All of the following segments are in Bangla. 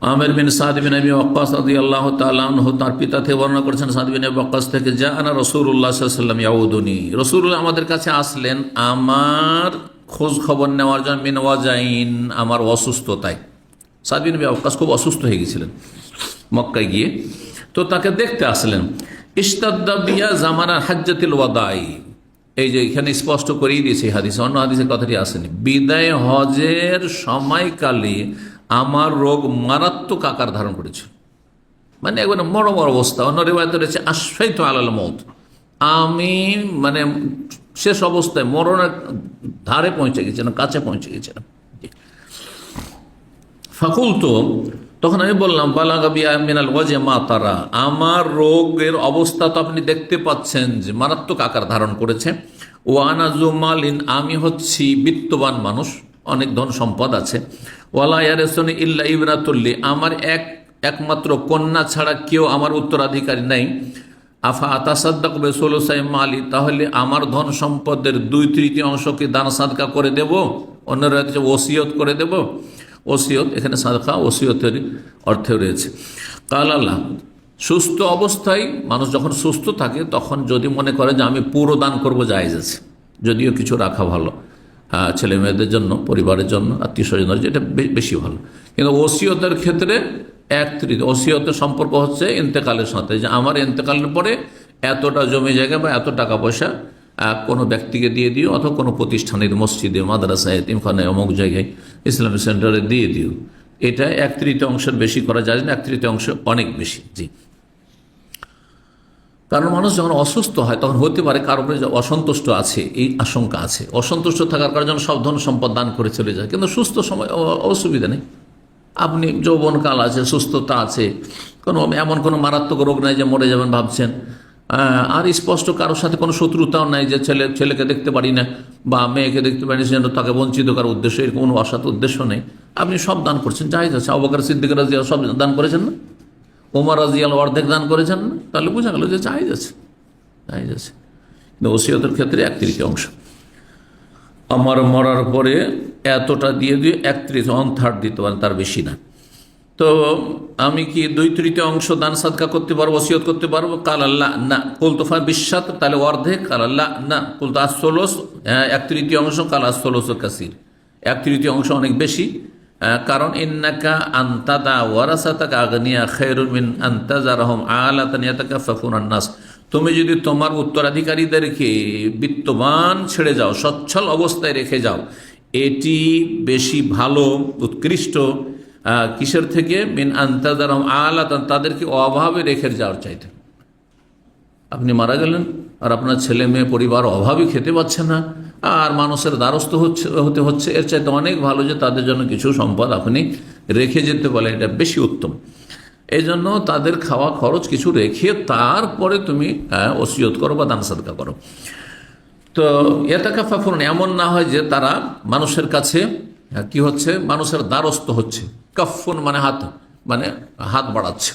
আমির বিন সাদ বিন আবি ওয়াক্কাস রাদিয়াল্লাহু তাআলা আনহু তার পিতা থেকে বর্ণনা করেছেন সাদ বিন আবি ওয়াক্কাস থেকে, যা আনা রাসূলুল্লাহ সাল্লাল্লাহু আলাইহি ওয়াসাল্লাম ইয়াউদুনি, রাসূলুল্লাহ আমাদের কাছে আসলেন আমার খোঁজ খবর নেওয়ার জন্য, মিন ওয়াজাইন আমার অসুস্থতায়। সাদ বিন আবি ওয়াক্কাস খুব অসুস্থ হয়ে গেছিলেন মক্কায় গিয়ে, তো তাকে দেখতে আসলেন। ইশতাদ্দা বিয়া জামানা হাজ্জাতুল ওয়াদাই, এই যে এখানে স্পষ্ট করেই দিয়েছে হাদিস, অন্য হাদিসের কথাটি আসেনি। বিদায় হজের সময়কালে আমার রোগ মারাত্মক আকার ধারণ করেছে, মানে একবারে মরম অবস্থা। অন্য রিওয়ায়াতে রয়েছে আশফাইত আলাল মউত, আমি মানে শেষ অবস্থায় মরণের ধারে পৌঁছে গেছিলাম, কাছে পৌঁছে গেছিলাম। ফাকুলতু, তখন আমি বললাম, বালাগাবি মিনাল ওয়াজে মা তারা, আমার রোগের অবস্থা তো আপনি দেখতে পাচ্ছেন যে মারাত্মক আকার ধারণ করেছে। ওয়ানা জুমালিন, আমি হচ্ছি বিত্তবান মানুষ, অনেক ধন সম্পদ আছে। ওয়ালা ইয়ারিসুনি ইল্লা ইবনাতুল্লি, আমার একমাত্র কন্যা ছাড়া কেউ আমার উত্তরাধিকারী নাই। আফা আতাসাদ্দাক বিসুলুসাই মালি, তাহলে আমার ধন সম্পদের 2/3 অংশকে দান সাদকা করে দেব, অন্যরা ওসিয়ত করে দেব। ওসিয়ত এখানে সাদকা ওসিয়তের অর্থে রয়েছে। কাল আল্লাহ, সুস্থ অবস্থায় মানুষ যখন সুস্থ থাকে তখন যদি মনে করে যে আমি পুরো দান করবো, জায়েজ আছে, যদিও কিছু রাখা ভালো, হ্যাঁ, ছেলে মেয়েদের জন্য, পরিবারের জন্য, আত্মীয় স্বজনের, যেটা বেশি ভালো। কিন্তু ওসিয়তের ক্ষেত্রে 1/3, ওসিয়তের সম্পর্ক হচ্ছে ইন্তেকালের সাথে, যে আমার ইন্তেকালের পরে এতটা জমি জায়গা বা এত টাকা পয়সা কোনো ব্যক্তিকে দিয়ে দিও, অথবা কোনো প্রতিষ্ঠানের, মসজিদে, মাদ্রাসায়, এতিমখানায়, অমুক জায়গায়, ইসলামী সেন্টারে দিয়ে দিও। এটা 1/3 অংশের বেশি করা যায় না, 1/3 অংশ অনেক বেশি। জি, কারণ মানুষ যখন অসুস্থ হয় তখন হতে পারে কারো উপরে অসন্তুষ্ট আছে, এই আশঙ্কা আছে। অসন্তুষ্ট থাকার কারণে সব ধন সম্পদ দান করে চলে যায়, কিন্তু সুস্থ সময় অসুবিধা নেই। আপনি যৌবনকাল আছে, সুস্থতা আছে, এমন কোনো মারাত্মক রোগ নাই যে মরে যাবেন ভাবছেন, আর স্পষ্ট কারোর সাথে কোনো শত্রুতাও নাই যে ছেলেকে দেখতে পারি না বা মেয়েকে দেখতে পারি না, সেজন্য তাকে বঞ্চিত করার উদ্দেশ্য, এরকম কোনো অসৎ উদ্দেশ্য নেই। আপনি সব দান করছেন, জায়েজ আছে। আবু বকর সিদ্দিক রাদিয়াল্লাহু সব দান করেছেন না, ওমর রাদিয়াল্লাহু অর্ধেক দান করেছেন না, তাহলে বোঝা গেল যে জায়েজ আছে, জায়েজ আছে। কিন্তু ওসিয়তের ক্ষেত্রে 1/3 অংশ, আমার মরার পরে এতটা দিয়ে 1/3, 1/3 দিতে পারেন, তার বেশি না। তো আমি কি 2/3 অংশ দান সাদকা করতে পারবো, ওসিয়ত করতে পারবো? কাল আল্লাহ না। কুলতুফা বিশ্বাত, তাহলে অর্ধেক। কাল আল্লাহ না। কুলতু আসলস, 1/3 অংশ। কাল আসলস কাসির, 1/3 অংশ অনেক বেশি। কারণ ইন্নাকা আনতাদা ওয়ারাসাতাকা আগনিয়া খায়রুম মিন আনতাজারহুম আলাতান ইয়াতাকাফফুনান নাস, তুমি যদি তোমার উত্তরাধিকারীদেরকে বিত্তবান ছেড়ে যাও, সচ্ছল অবস্থায় রেখে যাও, এটি বেশি ভালো, উৎকৃষ্ট কিসের থেকে? মিন আনতাজারহুম আলাতান, তাদেরকে অভাবে রেখে যাওয়ার চাইতে। আপনি মারা গেলেন আর আপনার ছেলে মেয়ে পরিবার অভাবই খেতে পাচ্ছে না, আর মানুষের দ্বারস্থ হতে হচ্ছে, এর চাইতে অনেক ভালো যে তাদের জন্য কিছু সম্পদ আপনি রেখে যেতে বলেন, এটা বেশি উত্তম। এই জন্য তাদের খাওয়া খরচ কিছু রেখে তারপরে তুমি ওসিয়ত করো বা দান সাদকা করো। তো ইয়াতাকাফফুন, এমন না হয় যে তারা মানুষের কাছে কি হচ্ছে, মানুষের দ্বারস্থ হচ্ছে। কাফফুন মানে হাত, মানে হাত বাড়াচ্ছে,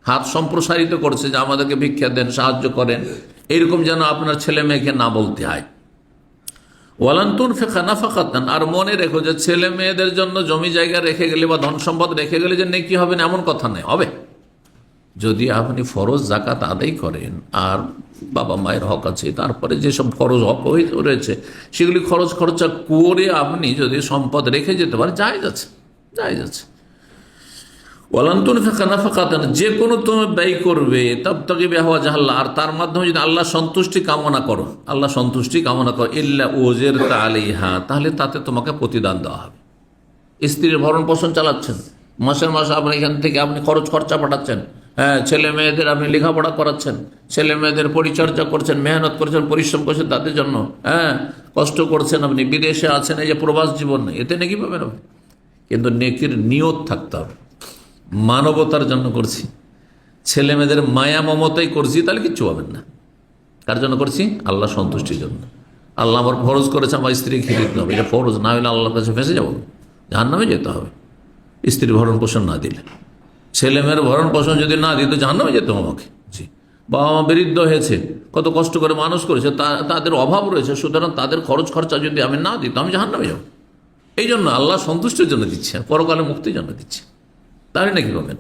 হাত সম্প্রসারিত করছে, যে আমাদেরকে ভিক্ষা দেন, সাহায্য করেন, এরকম যেন আপনার ছেলে মেয়েকে না বলতে হয়। ওয়ালান্তুন ফেখা নাফাকাতান, আর মনে রেখো যে ছেলে মেয়েদের জন্য জমি জায়গা রেখে গেলে বা ধন সম্পদ রেখে গেলে যে নেকি হবে না, এমন কথা নেই। হবে যদি আপনি ফরজ জাকাত আদায় করেন, আর বাবা মায়ের হক আছে, তারপরে যেসব ফরজ হক রয়েছে সেগুলি খরচা করে আপনি যদি সম্পদ রেখে যেতে পারেন, জায়েজ আছে, জায়েজ আছে। ওয়ালান্তুন ফেখা নাফাকাতান, যে কোনো তুমি ব্যয় করবে, তাবতাগি বিওয়াজহি আল্লাহ, আর তার মাধ্যমে যদি আল্লাহ সন্তুষ্টি কামনা করো, আল্লাহ সন্তুষ্টি কামনা করো, ইল্লা উজিরতা আলাইহা, তাহলে তাতে তোমাকে প্রতিদান দেওয়া হবে। স্ত্রীর ভরণ পোষণ চালাচ্ছেন, মাসের মাসে আপনি এখান থেকে আপনি খরচা পাঠাচ্ছেন, হ্যাঁ, ছেলে মেয়েদের আপনি লেখাপড়া করাচ্ছেন, ছেলে মেয়েদের পরিচর্যা করছেন, মেহনত করছেন, পরিশ্রম করছেন তাদের জন্য, হ্যাঁ, কষ্ট করছেন, আপনি বিদেশে আছেন, এই যে প্রবাস জীবন, এতে নেকি পাবেন আপনি। কিন্তু নেকির নিয়ত থাকতে হবে, মানবতার জন্য করছি, ছেলে মেয়েদের মায়া মমতাই করছি, তাহলে কিচ্ছু পাবেন না। কার জন্য করছি? আল্লাহ সন্তুষ্টির জন্য। আল্লাহ আমার ফরজ করেছে আমার স্ত্রী খেয়ে দিতে হবে, এটা ফরজ, না হলে আল্লাহর কাছে ফেঁসে যাবো, জাহান্নামে যেতে হবে। স্ত্রীর ভরণ পোষণ না দিলে, ছেলে মেয়ের ভরণ পোষণ যদি না দিত, জাহান্নামে যেত আমাকে। জি, বাবা মা বৃদ্ধ হয়েছে, কত কষ্ট করে মানুষ করেছে, তাদের অভাব রয়েছে, সুতরাং তাদের খরচা যদি আমি না দিত, আমি জাহান্নামে যাবো। এই জন্য আল্লাহ সন্তুষ্টির জন্য দিচ্ছে, পরকালে মুক্তির জন্য দিচ্ছে। তাই নাকি বলেন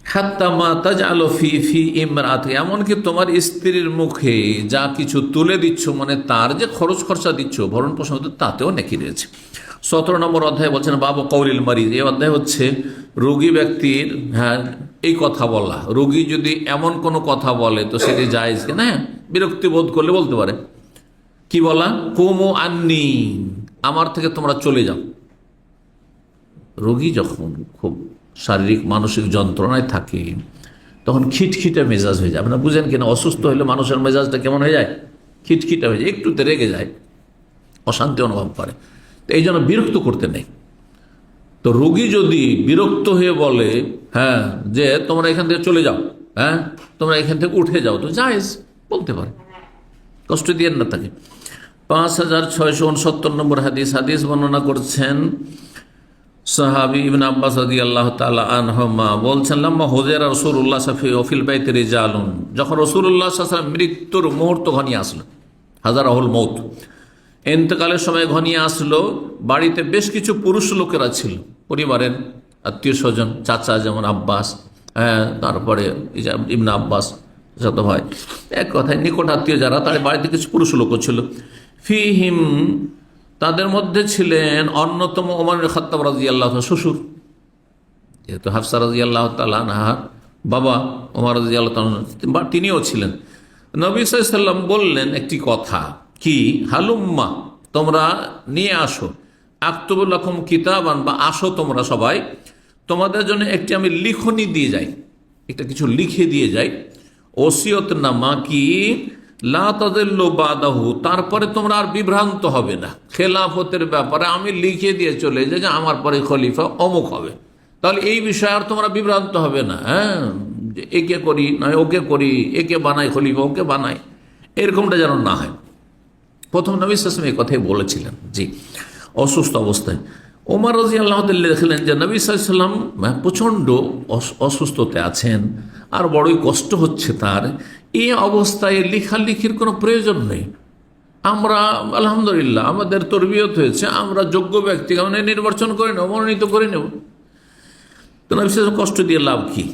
হাত্তা মা তাজআলু ফি ফি ইমরাতি, এমনকি তোমার স্ত্রীর মুখে যা কিছু তুলে দিচ্ছ, মানে তার যে খরচ খরচা দিচ্ছ ভরণ পোষণ, তাতেও নেকি রয়েছে। 17 নম্বর অধ্যায় বলছেন বাবু কৌলিল মারিজ। এই অধ্যায় হচ্ছে রোগী ব্যক্তির এই কথা বলা। রোগী যদি এমন কোনো কথা বলে তো সেটি জায়েজ কিনা, বিরক্তি বোধ করলে বলতে পারে। কি বলা? কুমু আন্নি, আমার থেকে তোমরা চলে যাও। রোগী যখন খুব শারীরিক মানসিক যন্ত্রণায় থাকে তখন খিটখিটে মেজাজ হয়ে যায়। আপনারা বুঝেন কিনা, অসুস্থ হলে মানুষের মেজাজটা কেমন হয়ে যায়? খিটখিটে হয়ে যায়, একটুতে রেগে যায়, অশান্তি অনুভব করে। তো এই জন্য বিরক্ত করতে নেই। তো রোগী যদি বিরক্ত হয়ে বলে যে তোমরা এখান থেকে চলে যাও, তোমরা এখান থেকে উঠে যাও, তো জায়েজ বলতে পারে, কষ্ট দিয়ে না তাকে। 5669 নম্বর হাদিস। হাদিস বর্ণনা করছেন সাহাবী ইবনে আব্বাস রাদিয়াল্লাহু তাআলা আনহুমা, বলছেন লাম্মা হুযিরা রাসূলুল্লাহ সাল্লাল্লাহু ফিল বাইতি রিজালুন, যখন রাসূলুল্লাহ সাল্লাল্লাহু আলাইহি ওয়াসাল্লাম মৃত্যুর মুহূর্ত ঘনিয়ে আসলো, হাজারাহুল মউত, ইন্তেকালের সময় ঘনিয়ে আসলো, বাড়িতে বেশ কিছু পুরুষ লোকেরা ছিল, পরিবারের আত্মীয় স্বজন, চাচা যেমন আব্বাস, তারপরে ইবনে আব্বাস যত ভাই, এক কথায় নিকট আত্মীয় যারা, তাদের বাড়িতে কিছু পুরুষ লোকও ছিল। ফিহিম, তাদের মধ্যে ছিলেন অন্যতম ওমর ইবনে খাত্তাব রাদিয়াল্লাহু তাআলা, শ্বশুর, যেহেতু হাফসা রাদিয়াল্লাহু তাআলা আনহার বাবা ওমর রাদিয়াল্লাহু তাআলা, তিনিও ছিলেন। নবী সাল্লাল্লাহু আলাইহি ওয়াসাল্লাম বললেন একটি কথা, কি? হালুম্মা, তোমরা নিয়ে আসো, আকতুবু লাকুম কিতাবান, বা আসো তোমরা সবাই, তোমাদের জন্য একটি আমি লিখনি দিয়ে যাই, একটা কিছু লিখে দিয়ে যাই, ওসিয়তনামা, কি লা তাযিল্লু বাদাহু, তারপরে তোমরা আর বিভ্রান্ত হবে না খেলাফতের ব্যাপারে। আমি লিখে দিয়ে চলে যাই যে আমার পরে খলিফা অমুক হবে, তাহলে এই বিষয়ে আর তোমরা বিভ্রান্ত হবে না। যে একে করি নয় ওকে করি, একে বানাই খলিফা, ওকে বানাই, এরকমটা যেন না হয়। প্রথম নবী সাল্লাল্লাহু আলাইহি ওয়াসাল্লাম এই কথাই বলেছিলেন, জি, অসুস্থ অবস্থায়। ওমর রাদিয়াল্লাহু তাআলা দেখলেন যে নবী সাল্লাল্লাহু আলাইহি ওয়াসাল্লাম প্রচণ্ড অসুস্থতে আছেন আর বড়ই কষ্ট হচ্ছে তার, এই অবস্থায় লেখালেখির কোনো প্রয়োজন নেই। আমরা আলহামদুলিল্লাহ আমাদের তরবিয়ত হয়েছে, আমরা যোগ্য ব্যক্তিকে আমরা নির্বাচন করে নেব, মনোনীত করে নেব, তো নবী সাল্লাল্লাহু আলাইহি ওয়াসাল্লাম কষ্ট দিয়ে লাভ কি?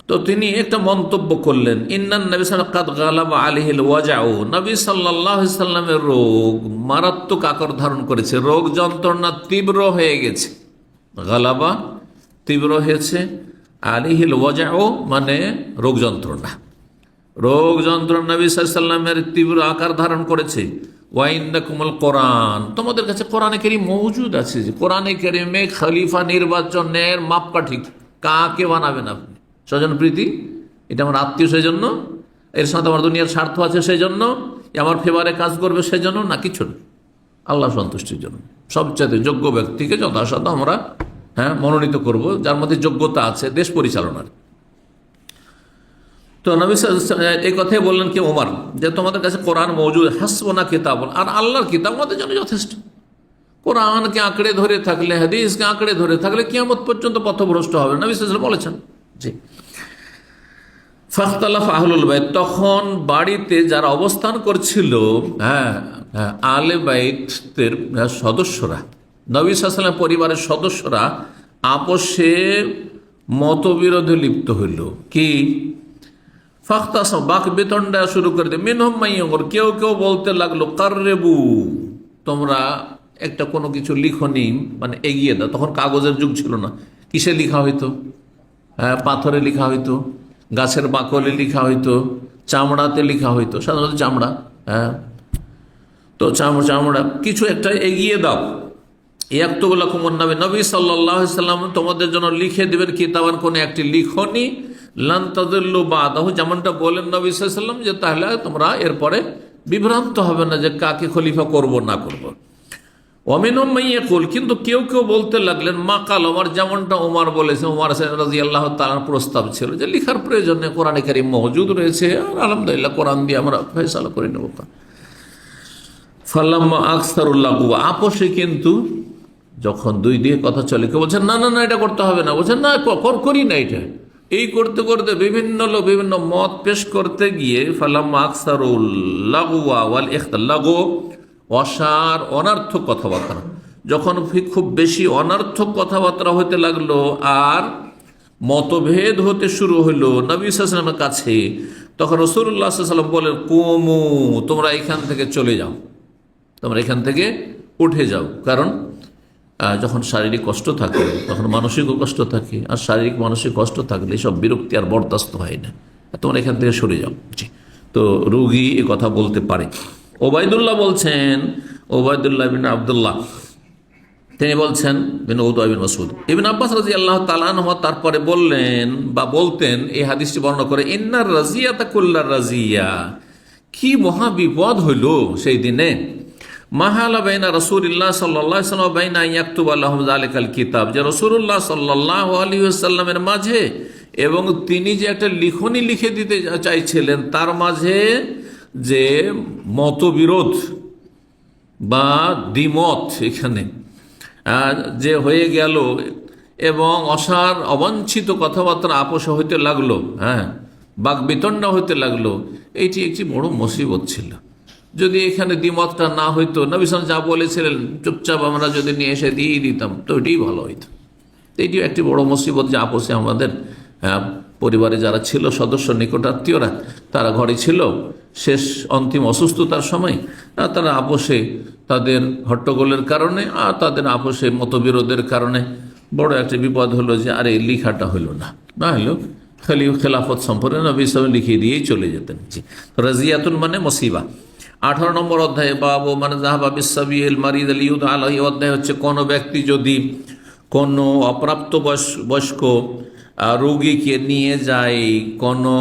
তো তিনি একটা মন্তব্য করলেন, ইন্নান নবী সাল্লাল্লাহু আলাইহি ওয়াসাল্লাম কাদ গালাবা আলাইহিল ওয়াজাউ, নবী সাল্লাল্লাহু আলাইহি ওয়াসাল্লামের রোগ মারাত্মক আকার ধারণ করেছে, রোগ যন্ত্রণা তীব্র হয়ে গেছে। গালাবা তীব্র হয়েছে, আলাইহিল ওয়াজাউ মানে রোগ যন্ত্রণা, রোগ যন্ত্রণা নবী সাল্লাল্লাহু আলাইহি ওয়াসাল্লামের তীব্র আকার ধারণ করেছে। ওয়া ইন্নাকুমুল কোরআন, তোমাদের কাছে কোরআনে কারীম মওজুদ আছে, যে কোরআনে কারীমে খলিফা নির্বাচনের মাপকাঠি, কাকে বানাবেন আপনি, স্বজন প্রীতি, এটা আমার আত্মীয় সেই জন্য, এর সাথে আমার দুনিয়ার স্বার্থ আছে সেই জন্য, আমার ফেভারে কাজ করবে সেই জন্য না, কিছু না, আল্লাহ সন্তুষ্টির জন্য সবচেয়ে যোগ্য ব্যক্তিকে যথাসাধ্য আমরা মনোনীত করব, যার মধ্যে যোগ্যতা আছে দেশ পরিচালনার। তো নবী সাল্লাল্লাহু আলাইহি ওয়াসাল্লাম এই কথাই বললেন কি ওমর, যে তোমাদের কাছে কোরআন মওজুদ, হাসবুনা কিতাবুন, আর আল্লাহর কিতাব আমাদের জন্য যথেষ্ট। কোরআনকে আঁকড়ে ধরে থাকলে, হাদিসকে আঁকড়ে ধরে থাকলে কিয়ামত পর্যন্ত পথভ্রষ্ট হবে, নবী সাল্লাল্লাহু আলাইহি ওয়াসাল্লাম বলেছেন। জি। ফাখতালাফ আহলুল বাইত, তখন বাড়িতে যারা অবস্থান করছিল, আহলে বাইতের সদস্যরা, নবী সাল্লাল্লাহু আলাইহি ওয়াসাল্লাম পরিবারের সদস্যরা আপোষে মতবিরোধে লিপ্ত হইল। কি? ফাখতাস, বাক বিতণ্ডা শুরু করে দিয়ে, মিনহুম মাইয়ুর, কেউ কেউ বলতে লাগলো কাররেবু, তোমরা একটা কোনো কিছু লিখনি, মানে এগিয়ে দাও। তখন কাগজের যুগ ছিল না, কিসে লিখা হইতো? পাথরে লিখা হইতো, গাছের বাকলে লিখা হইতো, চামড়াতে লিখা হইতো, সাধারণত চামড়া, তো চামড়া কিছু একটা এগিয়ে দাও। ইয়াকতুবু লাকুমুন নবী, নবী সাল্লাল্লাহু আলাইহি ওয়াসাল্লাম তোমাদের জন্য লিখে দেবেন কিতাবান, কোন একটি লিখনি, লান তাযিল্লু বাদাহু, যেমনটা বলেন নবী সাল্লাল্লাহু আলাইহি ওয়াসাল্লাম, যে তাহলে তোমরা এরপরে বিভ্রান্ত হবে না যে কাকে খলিফা করব না করব। ওয়ামিনহুম মাইয়াকুল, কিন্তু কেউ কেউ বলতে লাগলেন মাকাল ওমর, যেমনটা ওমর বলেছে। ওমর রাদিয়াল্লাহু তাআলার প্রস্তাব ছিল যে লিখার প্রয়োজন নেই, কোরআনে কারীম মওজুদ রয়েছে, আর আলহামদুলিল্লাহ কোরআন দিয়ে আমরা ফয়সালা করে নেব। ফালাম্মা আকসারুল লাগু, আপোষে কিন্তু যখন দুই দিকে কথা চলে, কেউ বলছেন না না না এটা করতে হবে না, বলছেন না করি না এটা, এই করতে করতে বিভিন্ন লোক বিভিন্ন মত পেশ করতে গিয়ে ফালাম্মা আকসারুল লাগু ওয়াল ইখতিলাফ, লাগু অসার অনার্থক কথাবার্তা যখন খুব বেশি অনর্থক কথাবার্তা হতে লাগলো আর মতভেদ হতে শুরু হলো নবী সাল্লাল্লাহু আলাইহি ওয়াসাল্লামের কাছে, তখন রাসূলুল্লাহ সাল্লাল্লাহু আলাইহি ওয়াসাল্লাম বলেন, কুমু, তোমরা এখান থেকে চলে যাও, তোমরা এখান থেকে উঠে যাও। কারণ যখন শারীরিক কষ্ট থাকে তখন মানসিকও কষ্ট থাকে, আর শারীরিক মানসিক কষ্ট থাকলে এসব বিরক্তি আর বরদাস্ত হয় না, তোমরা এখান থেকে সরে যাও। জি, তো রোগী এ কথা বলতে পারে। ওবায়দুল্লাহ বলছেন, ওবায়দুল্লাহ বিন আব্দুল্লাহ তিনি বলছেন, বিন উদয় বিন মাসউদ, ইবনে আব্বাস রাদিয়াল্লাহু তাআলা আনহু তারপরে বললেন বা বলতেন, এই হাদিসটি বর্ণনা করে, ইন্নার রাজিয়াতা কুল্লার রাজিয়া, কি মহা বিপদ হইল সেই দিনে, মাহালা বাইনা রাসূলিল্লাহ সাল্লাল্লাহু আলাইহি ওয়াসাল্লাম বাইনা ইয়াকতুবা লাহুম যালিকাল কিতাব, যে রাসূলুল্লাহ সাল্লাল্লাহু আলাইহি ওয়াসাল্লামের মাঝে এবং তিনি যে একটা লিখনি লিখে দিতে চাইছিলেন তার মাঝে যে মতবিরোধ বা দ্বিমত এখানে যে হয়ে গেল এবং অসার অবাঞ্ছিত কথাবার্তা আপোষ হইতে লাগলো, বাকবিতণ্ডা হইতে লাগলো, এইটি একটি বড় মুসিবত ছিল। যদি এখানে দ্বিমতটা না হইতো, নবী সাল্লাল্লাহু আলাইহি ওয়াসাল্লাম যা বলেছিলেন চুপচাপ আমরা যদি নিয়ে এসে দিয়ে দিতাম তো এটাই ভালো হইতো। এইটিও একটি বড় মুসিবত যে আপোষে আমাদের পরিবারে যারা ছিল সদস্য নিকটাত্মীয়রা, তারা ঘরে ছিল শেষ অন্তিম অসুস্থতার সময়, তারা আপোষে তাদের হট্টগোলের কারণে আর তাদের আপোষে মতবিরোধের কারণে বড় একটা বিপদ হলো যে আরে লেখাটা হলো না হলো খালি খেলাফত সম্পর্কে নবী সাল্লাল্লাহু আলাইহি ওয়াসাল্লাম লিখিয়ে দিয়েই চলে যেতেন। রাজিয়াতুন মানে মুসিবা। 18 নম্বর অধ্যায়ে বাবু মানে যাহাবা বিসাবিল মারিদ আলিউদ আলাইহি, অধ্যায় হচ্ছে কোন ব্যক্তি যদি কোনো অপ্রাপ্ত বয়স্ক রোগীকে নিয়ে যায় কোনো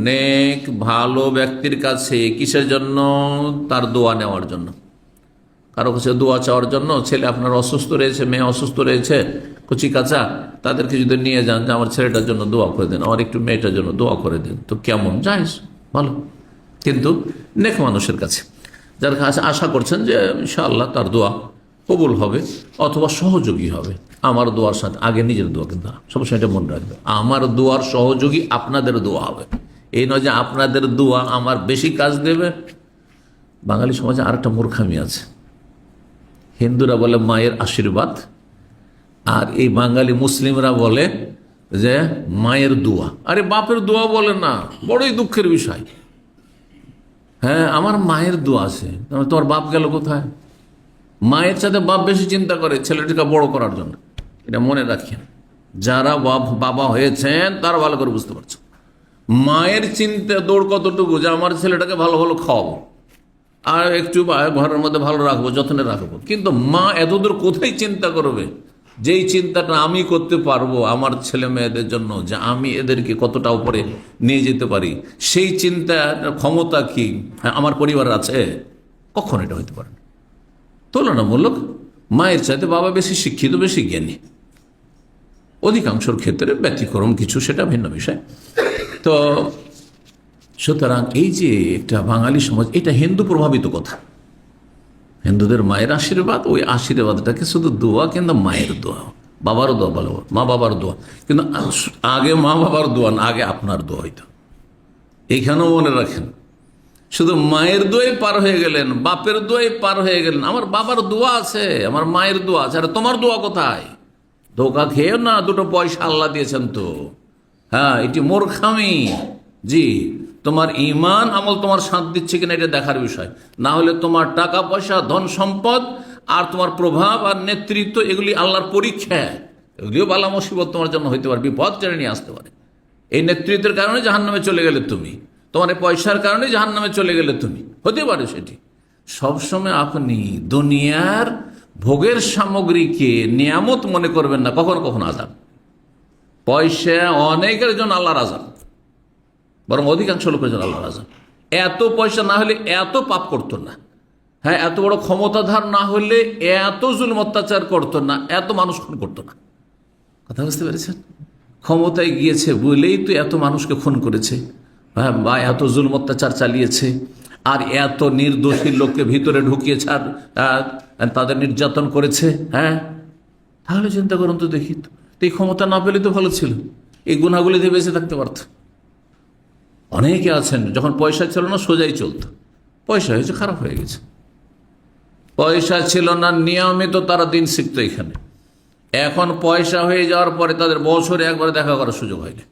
নেক ভালো ব্যক্তির কাছে, কিসের জন্য? তার দোয়া নেওয়ার জন্য, কারো কাছে দোয়া চাওয়ার জন্য। ছেলে আপনার অসুস্থ রয়েছে, মেয়ে অসুস্থ রয়েছে, কচি কাঁচা, তাদেরকে যদি নিয়ে যান যে আমার ছেলেটার জন্য দোয়া করে দেন, আমার একটু মেয়েটার জন্য দোয়া করে দেন, তো কেমন জায়েজ, ভালো। কিন্তু নেক মানুষের কাছে, যার কাছে আশা করছেন যে ইনশাআল্লাহ তার দোয়া কবুল হবে অথবা সহযোগী হবে আমার দোয়ার সাথে, আগে নিজের দোয়া, কিন্তু সবসময় এটা মনে রাখবে, আমার দোয়ার সহযোগী আপনাদের দোয়া হবে, এই নয় যে আপনাদের দোয়া আমার বেশি কাজ দেবে। বাঙালি সমাজে আরেকটা মূর্খামি আছে, হিন্দুরা বলে মায়ের আশীর্বাদ, আর এই বাঙালি মুসলিমরা বলে যে মায়ের দোয়া। আরে বাপের দোয়া বলে না, বড়ই দুঃখের বিষয়। আমার মায়ের দোয়া আছে, তোমার বাপ গেল কোথায়? মায়ের সাথে বাপ বেশি চিন্তা করে ছেলেটিকে বড় করার জন্য, এটা মনে রাখেন। যারা বাবা হয়েছেন তারা ভালো করে বুঝতে পারছো, মায়ের চিন্তা দৌড় কতটুকু যে আমার ছেলেটাকে ভালো ভালো খাওয়াবো আর একটু ঘরের মধ্যে ভালো রাখবো, যত্নে রাখবো। কিন্তু মা এতদূর কোথায় চিন্তা করবে যেই চিন্তাটা আমি করতে পারবো আমার ছেলে মেয়েদের জন্য, যে আমি এদেরকে কতটা উপরে নিয়ে যেতে পারি, সেই চিন্তার ক্ষমতা কি আমার পরিবার আছে? কখন এটা হইতে পারে না। তুলনামূলক মায়ের চাইতে বাবা বেশি শিক্ষিত, বেশি জ্ঞানী, অধিকাংশের ক্ষেত্রে, ব্যতিক্রম কিছু সেটা ভিন্ন বিষয়। তো সুতরাং এই যে একটা বাঙালি সমাজ, এটা হিন্দু প্রভাবিত কথা। হিন্দুদের মায়ের আশীর্বাদ, ওই আশীর্বাদটাকে শুধু দোয়া, কিন্তু মায়ের দোয়া, বাবারও দোয়া বলো, মা বাবার দোয়া, কিন্তু আগে মা বাবার দোয়া না, আগে আপনার দোয়া হইতো। এইখানেও মনে রাখেন, শুধু মায়ের দোয়াই পার হয়ে গেলেন, বাপের দোয়াই পার হয়ে গেলেন, আমার বাবার দোয়া আছে, আমার মায়ের দোয়া আছে, আরে তোমার দোয়া কোথায়? ধোকা খেয়েও না, দুটো পয়সা আল্লাহ দিয়েছেন তো। এটি মূর্খামি। জি, তোমার ঈমান আমল তোমার সাথ দিচ্ছে কিনা এটা দেখার বিষয়, না হলে তোমার টাকা পয়সা, ধন সম্পদ আর তোমার প্রভাব আর নেতৃত্ব, এগুলি আল্লাহর পরীক্ষা, এগুলিও বালা মুসিবত তোমার জন্য হইতে পারে, বিপদ টেনে নিয়ে আসতে পারে। এই নেতৃত্বের কারণে জাহান্নামে চলে গেলে তুমি, তোমার এই পয়সার কারণে জাহান্নামে চলে গেলে তুমি, হতে পারে সেটি। সবসময় আপনি দুনিয়ার ভোগের সামগ্রীকে নিয়ামত মনে করবেন না, কখনো কখনো আযাব। পয়সা অনেকের জন্য আল্লাহর আযাব, বরং অধিকাংশ লোকের জন্য আল্লাহর আযাব। এত পয়সা না হলে এত পাপ করতো না, এত বড় ক্ষমতাধার না হলে এত জুলুম অত্যাচার করতো না, এত মানুষ খুন করতো না। কথা বুঝতে পেরেছেন? ক্ষমতায় গিয়েছে বলেই তো এত মানুষকে খুন করেছে, বা এত জুলুম অত্যাচার চালিয়েছে, আর এত নির্দোষী লোককে ভিতরে ঢুকিয়েছে, আর তাদের নির্যাতন করেছে। তাহলে চিন্তা করুন তো দেখি, তো এই ক্ষমতা না পেলে তো ভালো ছিল, এই গুনাহগুলি দিয়ে বেঁচে থাকতে পারত। অনেকে আছেন যখন পয়সা ছিল না সোজাই চলত, পয়সা হয়েছে খারাপ হয়ে গেছে। পয়সা ছিল না, নিয়মিত তারা দিন শিখতো এখানে। এখন পয়সা হয়ে যাওয়ার পরে তাদের বছরে একবার দেখা করার সুযোগ হয়নি।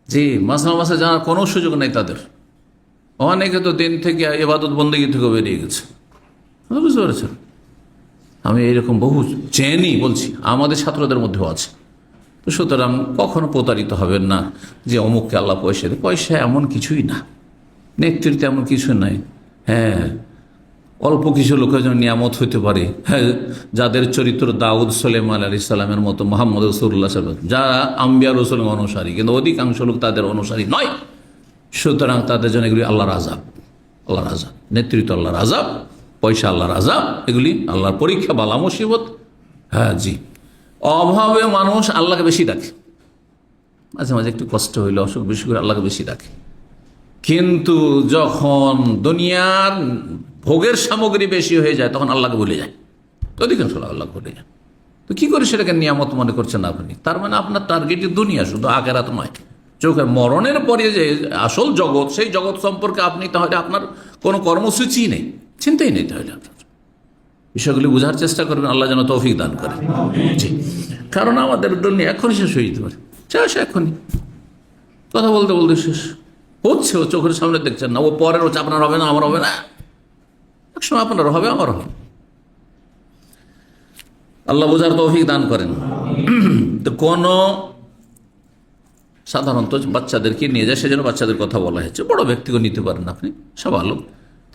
জি, মাসে জানার কোনো সুযোগ নেই তাদের। অনেকে তো দিন থেকে ইবাদত বন্দেগী থেকে বেরিয়ে গেছে, বুঝতে পেরেছেন? আমি এরকম বহু চেনি, বলছি আমাদের ছাত্রদের মধ্যেও আছে। তো সুতরাং কখনো প্রতারিত হবেন না যে অমুককে আল্লাহ পয়সা দেয়। পয়সা এমন কিছুই না, নেতৃত্বে এমন কিছু নাই। হ্যাঁ, অল্প কিছু লোকের জন্য নিয়ামত হইতে পারে। হ্যাঁ, যাদের চরিত্র দাউদ সুলাইমান আলাইহিস সালামের মতো, মুহাম্মদ রাসূলুল্লাহ সাল্লাল্লাহু আলাইহি ওয়াসাল্লাম, যারা আম্বিয়া রাসূলের অনুসারী, কিন্তু অধিকাংশ লোক তাদের অনুসারী নয়। সুতরাং তাদের জন্য এগুলি আল্লাহর আযাব, আল্লাহর আযাব। নেতৃত্ব আল্লাহর আযাব, পয়সা আল্লাহর আযাব, এগুলি আল্লাহর পরীক্ষা, বালা মুসিবত। হ্যাঁ জি, অভাবে মানুষ আল্লাহকে বেশি ডাকে, মাঝে মাঝে একটু কষ্ট হইলে, অসুখ বেশি করে আল্লাহকে বেশি ডাকে। কিন্তু যখন দুনিয়ার ভোগের সামগ্রী বেশি হয়ে যায় তখন আল্লাহকে ভুলে যায়, অধিকাংশ আল্লাহকে ভুলে যায়। তো কি করে সেটাকে নিয়ামত মনে করছেন আপনি? তার মানে আপনার টার্গেটই দুনিয়া, শুধু আখিরাত নয়। চোখের মরণের পরে যে আসল জগৎ, সেই জগৎ সম্পর্কে আপনি তাহলে আপনার কোনো কর্মসূচি নেই, চিন্তাই নেই। তাহলে আপনার বিষয়গুলি বোঝার চেষ্টা করবেন, আল্লাহ যেন তৌফিক দান করেন। জি, কারণ আমাদের দুনিয়া এখনই শেষ হয়ে যেতে পারে, শেষ এখনই, কথা বলতে বলতে শেষ হচ্ছে। ও চোখের সামনে দেখছেন না, ও পরের হচ্ছে, আপনার হবে না, আমার হবে না, একসময় আপনার হবে, আমার হবে। আল্লাহ বোঝার তৌফিক দান করেন। তো কোন সাধারণত বাচ্চাদেরকে নিয়ে যায়, সেজন্য বাচ্চাদের কথা বলা হয়েছে। বড় ব্যক্তিকে নিতে পারেন আপনি, সব আলো